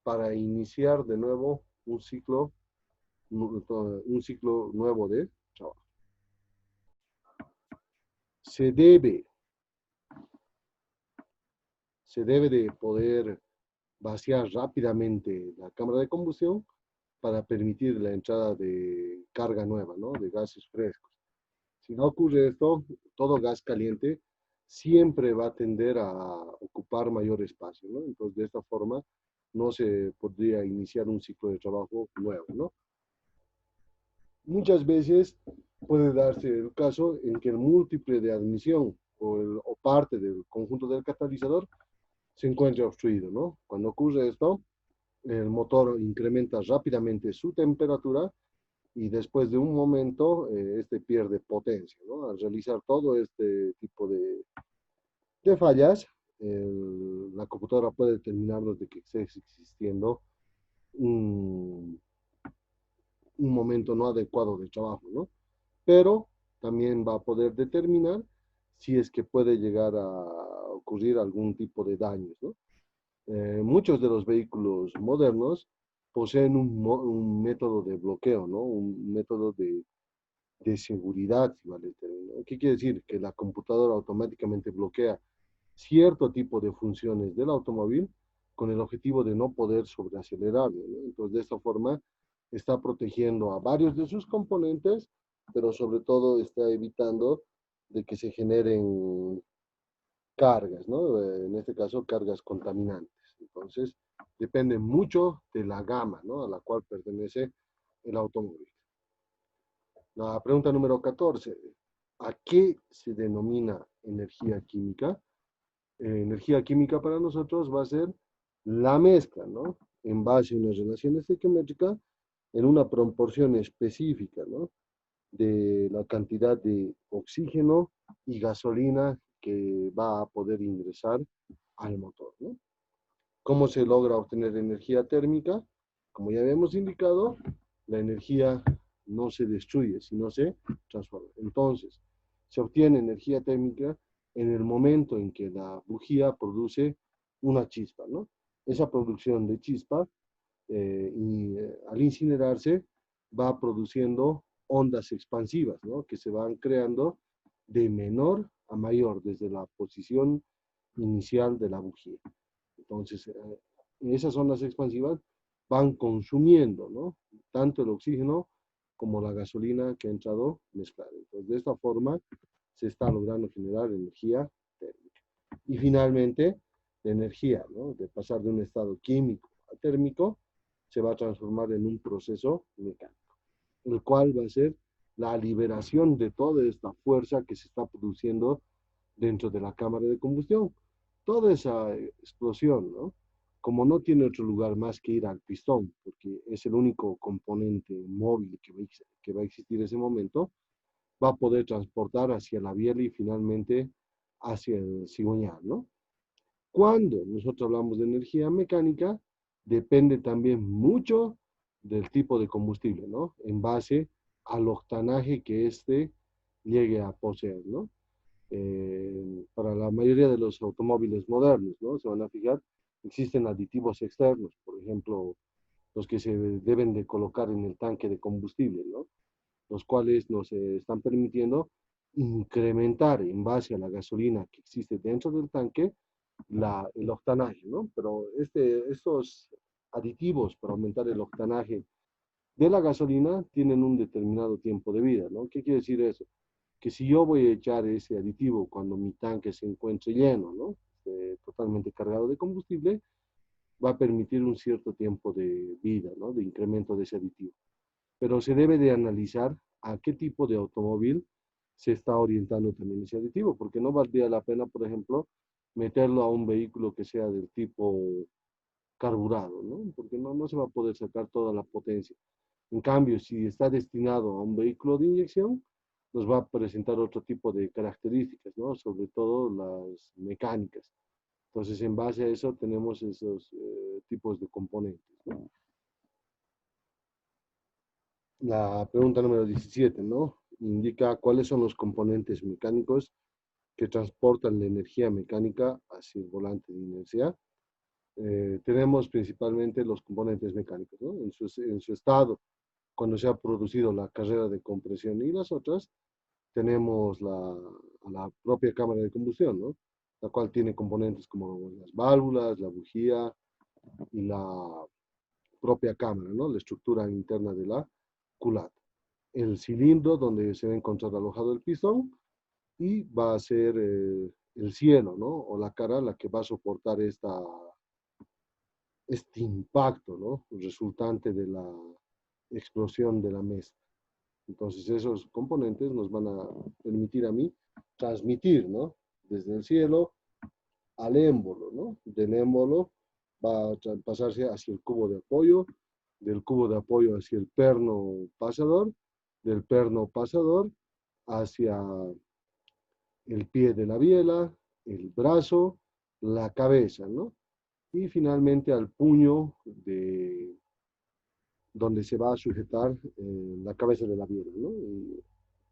para iniciar de nuevo un ciclo nuevo de trabajo. Se debe, se debe de poder vaciar rápidamente la cámara de combustión para permitir la entrada de carga nueva, ¿no? De gases frescos. Si no ocurre esto, todo gas caliente siempre va a tender a ocupar mayor espacio, ¿no? Entonces, de esta forma, no se podría iniciar un ciclo de trabajo nuevo, ¿no? Muchas veces puede darse el caso en que el múltiple de admisión o parte del conjunto del catalizador se encuentre obstruido, ¿no? Cuando ocurre esto, el motor incrementa rápidamente su temperatura y después de un momento este pierde potencia, ¿no? Al realizar todo este tipo de fallas, la computadora puede determinarnos de que esté existiendo un, un momento no adecuado de trabajo, ¿no? Pero también va a poder determinar si es que puede llegar a ocurrir algún tipo de daños, ¿no? Muchos de los vehículos modernos poseen un método de bloqueo, ¿no? Un método de seguridad, si vale el término. ¿Qué quiere decir? Que la computadora automáticamente bloquea cierto tipo de funciones del automóvil con el objetivo de no poder sobreacelerarlo, ¿no? Entonces, de esta forma, está protegiendo a varios de sus componentes, pero sobre todo está evitando de que se generen cargas, ¿no? En este caso, cargas contaminantes. Entonces, depende mucho de la gama, ¿no? A la cual pertenece el automóvil. La pregunta número 14. ¿A qué se denomina energía química? Energía química para nosotros va a ser la mezcla, ¿no? En base a unas relaciones estequiométricas en una proporción específica, ¿no? De la cantidad de oxígeno y gasolina que va a poder ingresar al motor, ¿no? ¿Cómo se logra obtener energía térmica? Como ya habíamos indicado, la energía no se destruye, sino se transforma. Entonces, se obtiene energía térmica en el momento en que la bujía produce una chispa, ¿no? Esa producción de chispa, al incinerarse, va produciendo ondas expansivas, ¿no? Que se van creando de menor a mayor desde la posición inicial de la bujía. Entonces, esas ondas expansivas van consumiendo, ¿no? Tanto el oxígeno como la gasolina que ha entrado mezclada. Entonces, de esta forma se está logrando generar energía térmica. Y finalmente, la energía, ¿no? De pasar de un estado químico a térmico, se va a transformar en un proceso mecánico, el cual va a ser la liberación de toda esta fuerza que se está produciendo dentro de la cámara de combustión. Toda esa explosión, ¿no? Como no tiene otro lugar más que ir al pistón, porque es el único componente móvil que va a existir en ese momento, va a poder transportar hacia la biela y finalmente hacia el cigüeñal, ¿no? Cuando nosotros hablamos de energía mecánica, depende también mucho del tipo de combustible, ¿no? En base al octanaje que éste llegue a poseer, ¿no? Para la mayoría de los automóviles modernos, ¿no? Se van a fijar, existen aditivos externos, por ejemplo, los que se deben de colocar en el tanque de combustible, ¿no? Los cuales nos están permitiendo incrementar en base a la gasolina que existe dentro del tanque el octanaje, ¿no? Pero estos aditivos para aumentar el octanaje de la gasolina tienen un determinado tiempo de vida, ¿no? ¿Qué quiere decir eso? Que si yo voy a echar ese aditivo cuando mi tanque se encuentre lleno, ¿no? Totalmente cargado de combustible, va a permitir un cierto tiempo de vida, ¿no? De incremento de ese aditivo. Pero se debe de analizar a qué tipo de automóvil se está orientando también ese aditivo, porque no valdría la pena, por ejemplo, meterlo a un vehículo que sea del tipo carburado, ¿no? Porque no se va a poder sacar toda la potencia. En cambio, si está destinado a un vehículo de inyección, nos va a presentar otro tipo de características, ¿no? Sobre todo las mecánicas. Entonces, en base a eso, tenemos esos tipos de componentes, ¿no? La pregunta número 17, ¿no? Indica cuáles son los componentes mecánicos que transportan la energía mecánica hacia el volante de inercia. Tenemos principalmente los componentes mecánicos, ¿no? En su estado, cuando se ha producido la carrera de compresión y las otras, tenemos la propia cámara de combustión, ¿no? La cual tiene componentes como las válvulas, la bujía y la propia cámara, ¿no? La estructura interna de la culata. El cilindro donde se va a encontrar alojado el pistón y va a ser el cielo, ¿no? O la cara la que va a soportar este impacto, ¿no? Resultante de la explosión de la mesa. Entonces esos componentes nos van a permitir a mí transmitir, ¿no? Desde el cielo al émbolo, ¿no? Del émbolo va a pasarse hacia el cubo de apoyo, del cubo de apoyo hacia el perno pasador, del perno pasador hacia el pie de la biela, el brazo, la cabeza, ¿no? Y finalmente al puño donde se va a sujetar la cabeza de la biela, ¿no? Y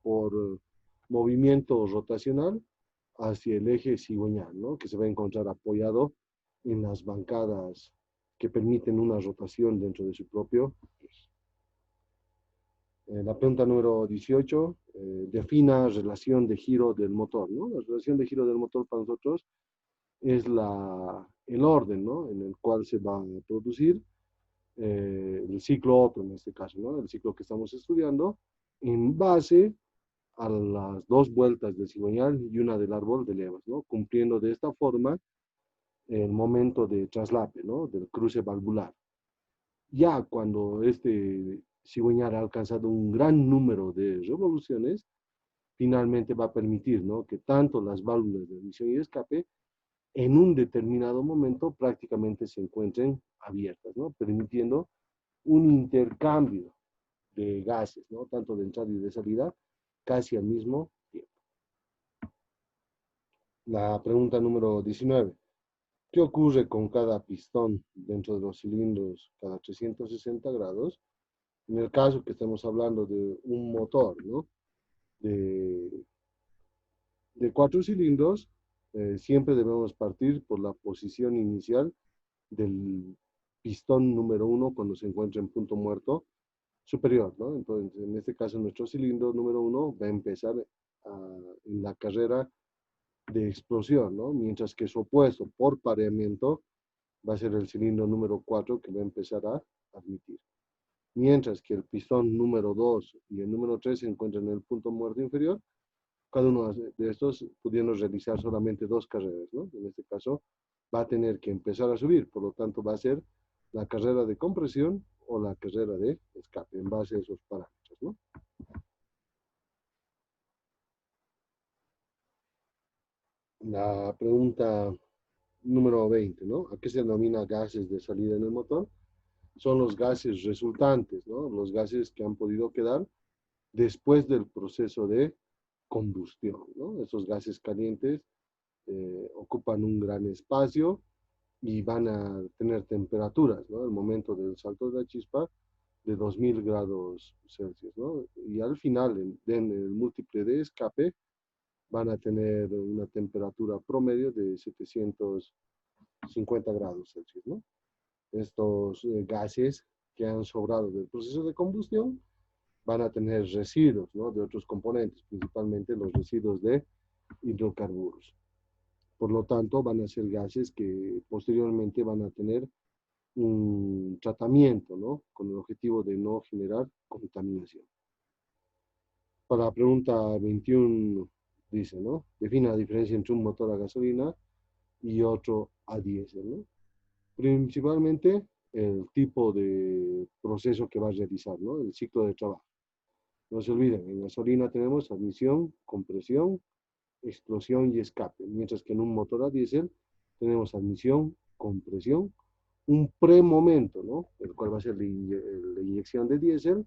por movimiento rotacional hacia el eje cigüeñal, ¿no? Que se va a encontrar apoyado en las bancadas que permiten una rotación dentro de su propio eje. La pregunta número 18, defina relación de giro del motor, ¿no? La relación de giro del motor para nosotros es el orden, ¿no? En el cual se va a producir el ciclo Otto en este caso, ¿no? El ciclo que estamos estudiando en base a las dos vueltas del cigüeñal y una del árbol de levas, ¿no? Cumpliendo de esta forma el momento de traslape, ¿no? Del cruce valvular. Ya cuando este cigüeñal ha alcanzado un gran número de revoluciones, finalmente va a permitir, ¿no? Que tanto las válvulas de admisión y de escape en un determinado momento prácticamente se encuentren abiertas, ¿no? Permitiendo un intercambio de gases, ¿no? Tanto de entrada y de salida, casi al mismo tiempo. La pregunta número 19. ¿Qué ocurre con cada pistón dentro de los cilindros cada 360 grados? En el caso que estamos hablando de un motor, ¿no? De, de 4 cilindros, siempre debemos partir por la posición inicial del pistón número 1 cuando se encuentra en punto muerto superior, ¿no? Entonces, en este caso, nuestro cilindro número 1 va a empezar en la carrera de explosión, ¿no? Mientras que su opuesto por pareamiento va a ser el cilindro número 4 que va a empezar a admitir. Mientras que el pistón número 2 y el número 3 se encuentran en el punto muerto inferior, cada uno de estos pudiendo realizar solamente 2 carreras, ¿no? En este caso va a tener que empezar a subir, por lo tanto va a ser la carrera de compresión o la carrera de escape en base a esos parámetros, ¿no? La pregunta número 20, ¿no? ¿A qué se denomina gases de salida en el motor? Son los gases resultantes, ¿no? Los gases que han podido quedar después del proceso de combustión, ¿no? Esos gases calientes ocupan un gran espacio y van a tener temperaturas, ¿no? El momento del salto de la chispa de 2000 grados Celsius, ¿no? Y al final, en el múltiple de escape, van a tener una temperatura promedio de 750 grados Celsius, ¿no? Estos gases que han sobrado del proceso de combustión van a tener residuos, ¿no? De otros componentes, principalmente los residuos de hidrocarburos. Por lo tanto, van a ser gases que posteriormente van a tener un tratamiento, ¿no? Con el objetivo de no generar contaminación. Para la pregunta 21 dice, ¿no? Define la diferencia entre un motor a gasolina y otro a diésel, ¿no? Principalmente el tipo de proceso que va a realizar, ¿no? El ciclo de trabajo. No se olviden, en gasolina tenemos admisión, compresión, explosión y escape, mientras que en un motor a diésel tenemos admisión, compresión, un premomento, ¿no? El cual va a ser la inyección de diésel,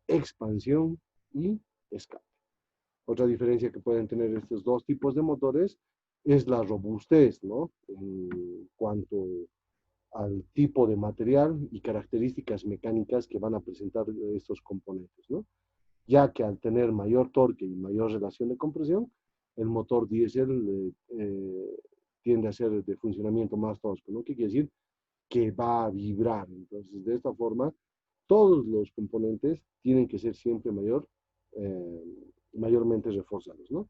expansión y escape. Otra diferencia que pueden tener estos dos tipos de motores es la robustez, ¿no? En cuanto al tipo de material y características mecánicas que van a presentar estos componentes, ¿no? Ya que al tener mayor torque y mayor relación de compresión, el motor diésel tiende a ser de funcionamiento más tosco, ¿no? ¿Qué quiere decir? Que va a vibrar. Entonces, de esta forma, todos los componentes tienen que ser siempre eh, mayormente reforzados, ¿no?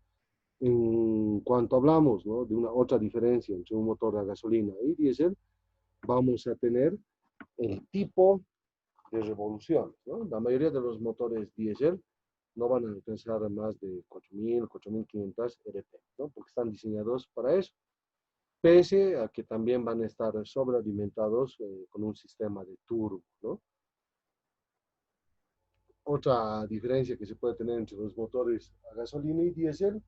En cuanto hablamos, ¿no? De una otra diferencia entre un motor a gasolina y diésel, vamos a tener el tipo de revoluciones, ¿no? La mayoría de los motores diésel no van a alcanzar más de 4.000, 4.500 RP, ¿no? Porque están diseñados para eso, pese a que también van a estar sobrealimentados con un sistema de turbo, ¿no? Otra diferencia que se puede tener entre los motores a gasolina y diésel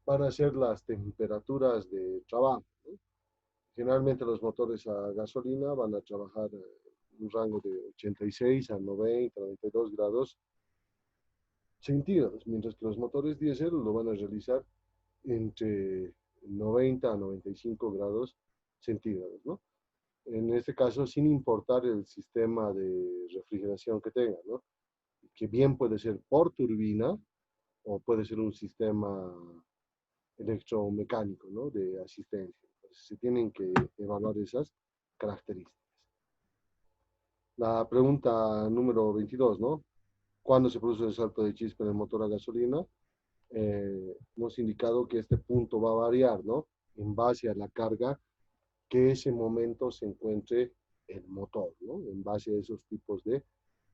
van a ser las temperaturas de trabajo, ¿no? Generalmente los motores a gasolina van a trabajar en un rango de 86 a 90, 92 grados centígrados, mientras que los motores diésel lo van a realizar entre 90 a 95 grados centígrados, ¿no? En este caso, sin importar el sistema de refrigeración que tenga, ¿no? Que bien puede ser por turbina o puede ser un sistema electromecánico, ¿no? De asistencia. Entonces, se tienen que evaluar esas características. La pregunta número 22, ¿no? ¿Cuándo se produce el salto de chispa en el motor a gasolina? Hemos indicado que este punto va a variar, ¿no? En base a la carga que ese momento se encuentre el motor, ¿no? En base a esos tipos de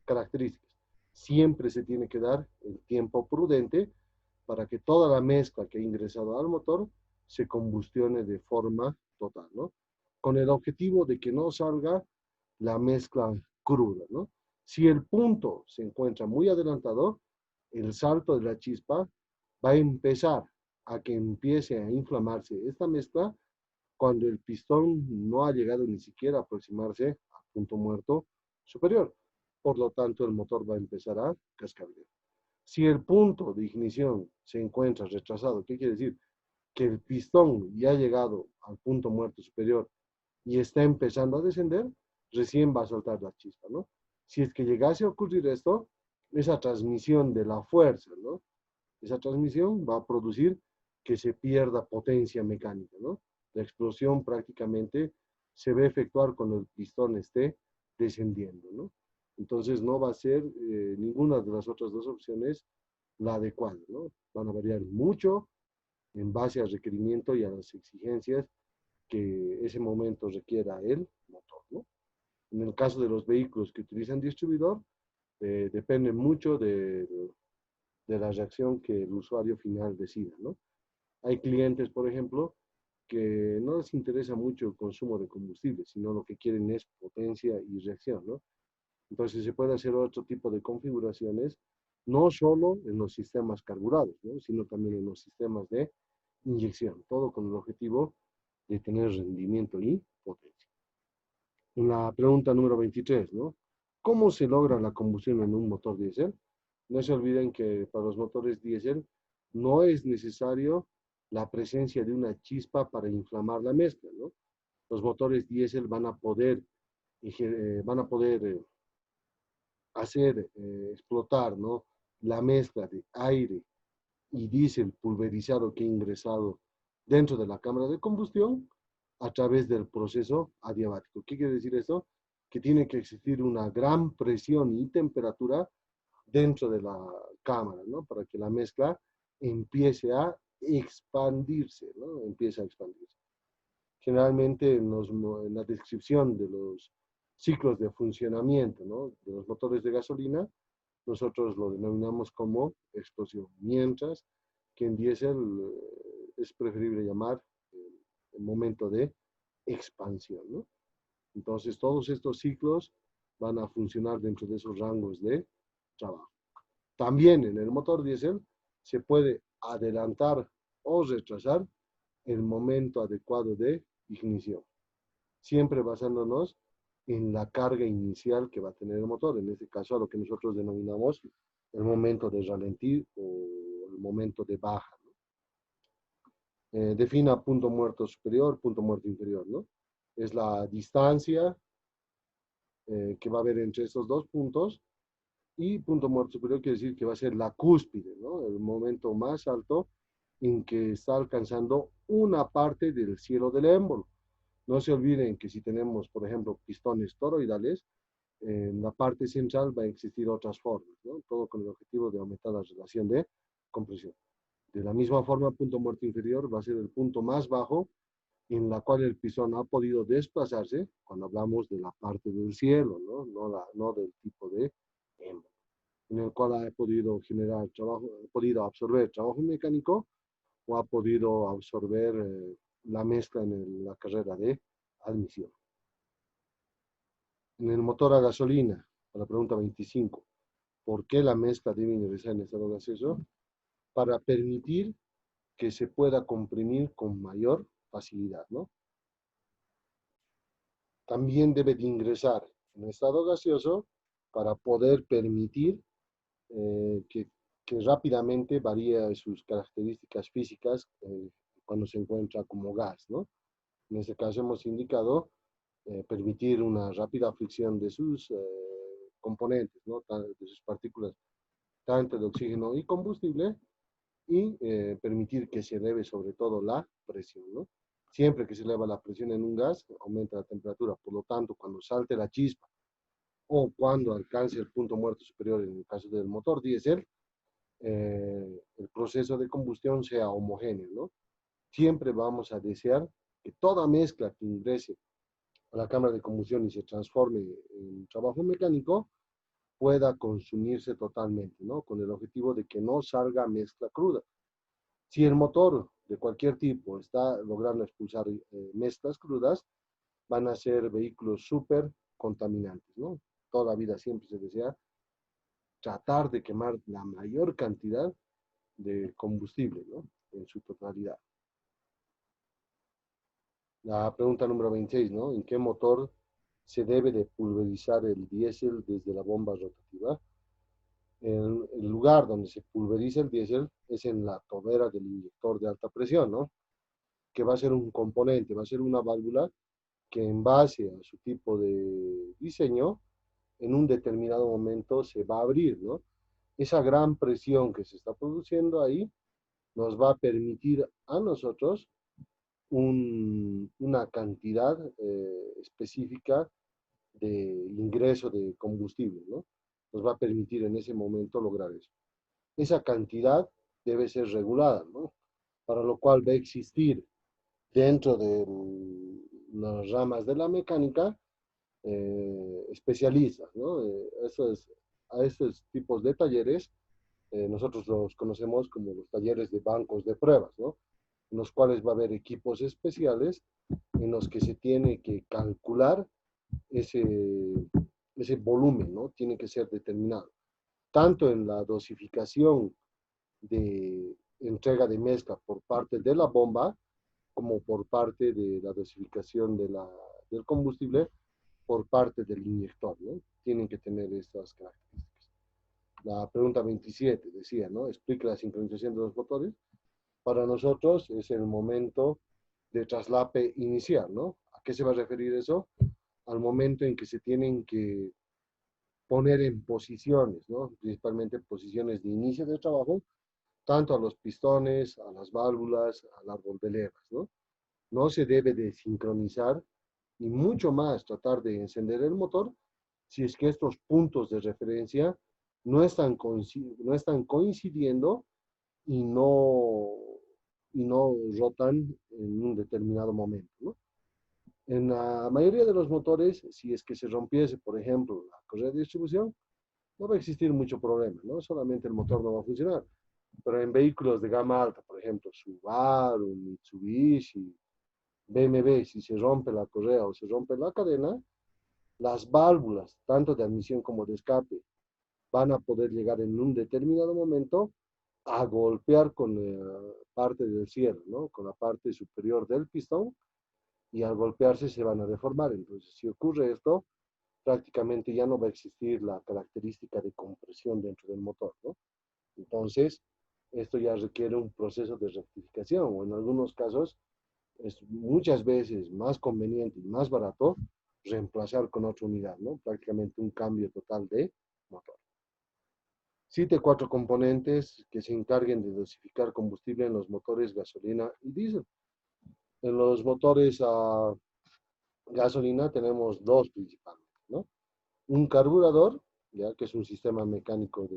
características. Siempre se tiene que dar el tiempo prudente para que toda la mezcla que ha ingresado al motor se combustione de forma total, ¿no? Con el objetivo de que no salga la mezcla cruda, ¿no? Si el punto se encuentra muy adelantado, el salto de la chispa va a empezar a que empiece a inflamarse esta mezcla cuando el pistón no ha llegado ni siquiera a aproximarse al punto muerto superior. Por lo tanto, el motor va a empezar a cascabear. Si el punto de ignición se encuentra retrasado, ¿qué quiere decir? que el pistón ya ha llegado al punto muerto superior y está empezando a descender, recién va a soltar la chispa, ¿no? Si es que llegase a ocurrir esto, esa transmisión de la fuerza, ¿no? Esa transmisión va a producir que se pierda potencia mecánica, ¿no? La explosión prácticamente se va a efectuar cuando el pistón esté descendiendo, ¿no? Entonces no va a ser ninguna de las otras dos opciones la adecuada, ¿no? Van a variar mucho en base al requerimiento y a las exigencias que ese momento requiera el motor, ¿no? En el caso de los vehículos que utilizan distribuidor, depende mucho de la reacción que el usuario final decida, ¿no? Hay clientes, por ejemplo, que no les interesa mucho el consumo de combustible, sino lo que quieren es potencia y reacción, ¿no? Entonces se puede hacer otro tipo de configuraciones, no solo en los sistemas carburados, ¿no? Sino también en los sistemas de inyección, todo con el objetivo de tener rendimiento y potencia. En la pregunta número 23, ¿no? ¿Cómo se logra la combustión en un motor diésel? No se olviden que para los motores diésel no es necesario la presencia de una chispa para inflamar la mezcla, ¿no? Los motores diésel van a poder hacer explotar, ¿no? La mezcla de aire y diésel pulverizado que ha ingresado dentro de la cámara de combustión a través del proceso adiabático. ¿Qué quiere decir esto? Que tiene que existir una gran presión y temperatura dentro de la cámara, ¿no? Para que la mezcla empiece a expandirse, ¿no? Empiece a expandirse. Generalmente en la descripción de los ciclos de funcionamiento, ¿no? De los motores de gasolina, nosotros lo denominamos como explosión, mientras que en diésel es preferible llamar el momento de expansión, ¿no? Entonces, todos estos ciclos van a funcionar dentro de esos rangos de trabajo. También en el motor diésel se puede adelantar o retrasar el momento adecuado de ignición, siempre basándonos en la carga inicial que va a tener el motor, en este caso a lo que nosotros denominamos el momento de ralentí o el momento de baja, ¿no? Defina punto muerto superior, punto muerto inferior, ¿no? Es la distancia que va a haber entre estos dos puntos, y punto muerto superior quiere decir que va a ser la cúspide, ¿no? El momento más alto en que está alcanzando una parte del cielo del émbolo. No se olviden que si tenemos, por ejemplo, pistones toroidales, en la parte central va a existir otras formas, ¿no? Todo con el objetivo de aumentar la relación de compresión. De la misma forma, punto muerto inferior va a ser el punto más bajo en la cual el pistón ha podido desplazarse cuando hablamos de la parte del cielo, ¿no? No del tipo de émbolo, en el cual ha podido generar trabajo, ha podido absorber trabajo mecánico o ha podido absorber la mezcla en la carrera de admisión. En el motor a gasolina, para la pregunta 25, ¿por qué la mezcla debe ingresar en estado gaseoso? Para permitir que se pueda comprimir con mayor facilidad, ¿no? También debe de ingresar en estado gaseoso para poder permitir que, rápidamente varíe sus características físicas cuando se encuentra como gas, ¿no? En este caso hemos indicado permitir una rápida fricción de sus componentes, ¿no? De sus partículas, tanto de oxígeno y combustible, y permitir que se eleve sobre todo la presión, ¿no? Siempre que se eleva la presión en un gas, aumenta la temperatura. Por lo tanto, cuando salte la chispa o cuando alcance el punto muerto superior, en el caso del motor diésel, el proceso de combustión sea homogéneo, ¿no? Siempre vamos a desear que toda mezcla que ingrese a la cámara de combustión y se transforme en trabajo mecánico pueda consumirse totalmente, ¿no? Con el objetivo de que no salga mezcla cruda. Si el motor de cualquier tipo está logrando expulsar mezclas crudas, van a ser vehículos súper contaminantes, ¿no? Toda la vida siempre se desea tratar de quemar la mayor cantidad de combustible, ¿no? En su totalidad. La pregunta número 26, ¿no? ¿En qué motor se debe de pulverizar el diésel desde la bomba rotativa? El lugar donde se pulveriza el diésel es en la tobera del inyector de alta presión, ¿no? que va a ser un componente, va a ser una válvula que en base a su tipo de diseño, en un determinado momento se va a abrir, ¿no? Esa gran presión que se está produciendo ahí nos va a permitir a nosotros una cantidad específica de ingreso de combustible, ¿no? Nos va a permitir en ese momento lograr eso. Esa cantidad debe ser regulada, ¿no? Para lo cual va a existir dentro de las ramas de la mecánica especialistas, ¿no? A estos tipos de talleres nosotros los conocemos como los talleres de bancos de pruebas, ¿no? En los cuales va a haber equipos especiales en los que se tiene que calcular ese, ese volumen, ¿no? Tiene que ser determinado, tanto en la dosificación de entrega de mezcla por parte de la bomba, como por parte de la dosificación del combustible por parte del inyector, ¿no? Tienen que tener estas características. La pregunta 27 decía, ¿no? Explica la sincronización de los motores. Para nosotros es el momento de traslape inicial, ¿no? ¿A qué se va a referir eso? Al momento en que se tienen que poner en posiciones, ¿no? Principalmente posiciones de inicio de trabajo, tanto a los pistones, a las válvulas, al árbol de levas, ¿no? No se debe de sincronizar y mucho más tratar de encender el motor si es que estos puntos de referencia no están coincidiendo y no rotan en un determinado momento, ¿no? En la mayoría de los motores, si es que se rompiese, por ejemplo, la correa de distribución, no va a existir mucho problema, ¿no? Solamente el motor no va a funcionar. Pero en vehículos de gama alta, por ejemplo, Subaru, Mitsubishi, BMW, si se rompe la correa o se rompe la cadena, las válvulas, tanto de admisión como de escape, van a poder llegar en un determinado momento a golpear con la parte del cierre, ¿no? Con la parte superior del pistón, y al golpearse se van a deformar. Entonces, si ocurre esto, prácticamente ya no va a existir la característica de compresión dentro del motor, ¿no? Entonces, esto ya requiere un proceso de rectificación, o en algunos casos es muchas veces más conveniente y más barato reemplazar con otra unidad, ¿no? Prácticamente un cambio total de motor. Cite cuatro componentes que se encarguen de dosificar combustible en los motores gasolina y diésel. En los motores a gasolina tenemos dos principalmente, ¿no? Un carburador, ya que es un sistema mecánico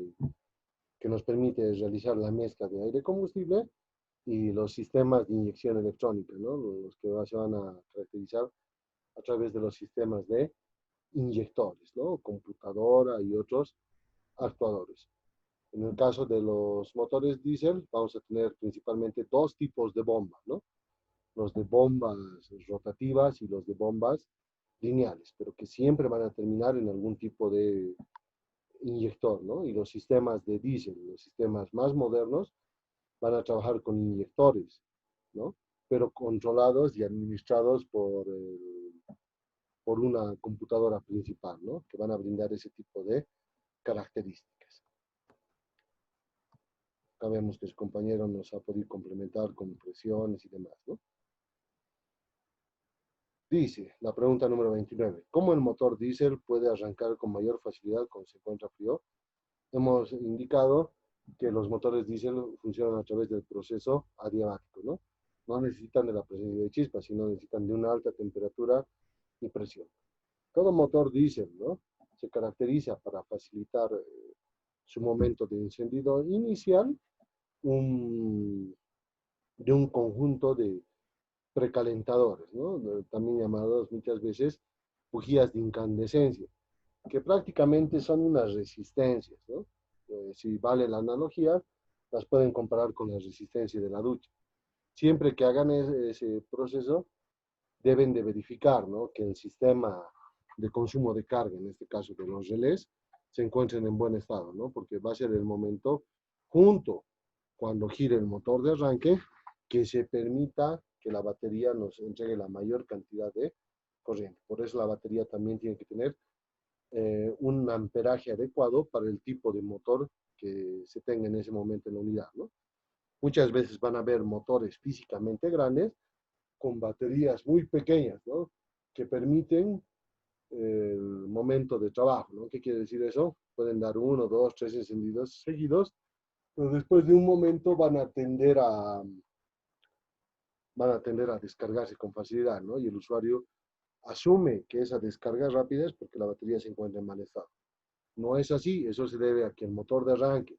que nos permite realizar la mezcla de aire-combustible, y los sistemas de inyección electrónica, ¿no? Los que se van a caracterizar a través de los sistemas de inyectores, ¿no? Computadora y otros actuadores. En el caso de los motores diésel, vamos a tener principalmente dos tipos de bombas, ¿no? Los de bombas rotativas y los de bombas lineales, pero que siempre van a terminar en algún tipo de inyector, ¿no? Y los sistemas de diésel, los sistemas más modernos, van a trabajar con inyectores, ¿no? Pero controlados y administrados por una computadora principal, ¿no? Que van a brindar ese tipo de características. Acá vemos que su compañero nos ha podido complementar con presiones y demás, ¿no? Dice, la pregunta número 29, ¿cómo el motor diésel puede arrancar con mayor facilidad cuando se encuentra frío? Hemos indicado que los motores diésel funcionan a través del proceso adiabático, ¿no? No necesitan de la presencia de chispas, sino necesitan de una alta temperatura y presión. Todo motor diésel, ¿no? Se caracteriza para facilitar su momento de encendido inicial un, de un conjunto de precalentadores, ¿no? También llamados muchas veces bujías de incandescencia, que prácticamente son unas resistencias, ¿no? Si vale la analogía, las pueden comparar con la resistencia de la ducha. Siempre que hagan ese proceso, deben de verificar, ¿no? Que el sistema de consumo de carga, en este caso de los relés, se encuentren en buen estado, ¿no? Porque va a ser el momento, junto cuando gire el motor de arranque, que se permita que la batería nos entregue la mayor cantidad de corriente. Por eso la batería también tiene que tener un amperaje adecuado para el tipo de motor que se tenga en ese momento en la unidad, ¿no? Muchas veces van a haber motores físicamente grandes, con baterías muy pequeñas, ¿no? Que permiten el momento de trabajo, ¿no? ¿Qué quiere decir eso? Pueden dar uno, dos, tres encendidos seguidos, pero después de un momento van a tender a descargarse con facilidad, ¿no? Y el usuario asume que esa descarga rápida es porque la batería se encuentra en mal estado. No es así, eso se debe a que el motor de arranque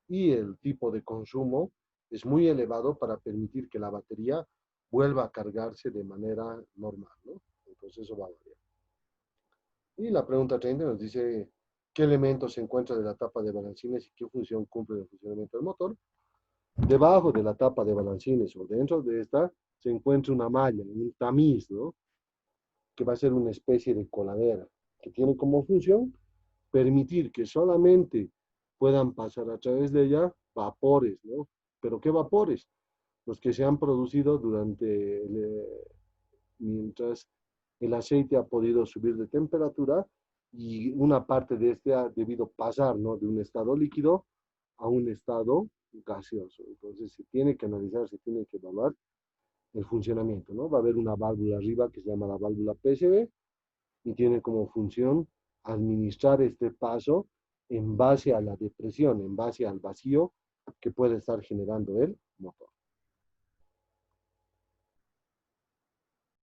y el tipo de consumo es muy elevado para permitir que la batería vuelva a cargarse de manera normal, ¿no? Entonces eso va a variar. Y la pregunta 30 nos dice qué elementos se encuentra de la tapa de balancines y qué función cumple el funcionamiento del motor. Debajo de la tapa de balancines o dentro de esta se encuentra una malla, un tamiz, ¿no? Que va a ser una especie de coladera, que tiene como función permitir que solamente puedan pasar a través de ella vapores, ¿no? ¿Pero qué vapores? Los que se han producido mientras el aceite ha podido subir de temperatura y una parte de este ha debido pasar, ¿no? De un estado líquido a un estado gaseoso. Entonces se tiene que analizar, se tiene que evaluar el funcionamiento, ¿no? Va a haber una válvula arriba que se llama la válvula PSB y tiene como función administrar este paso en base a la depresión, en base al vacío que puede estar generando el motor.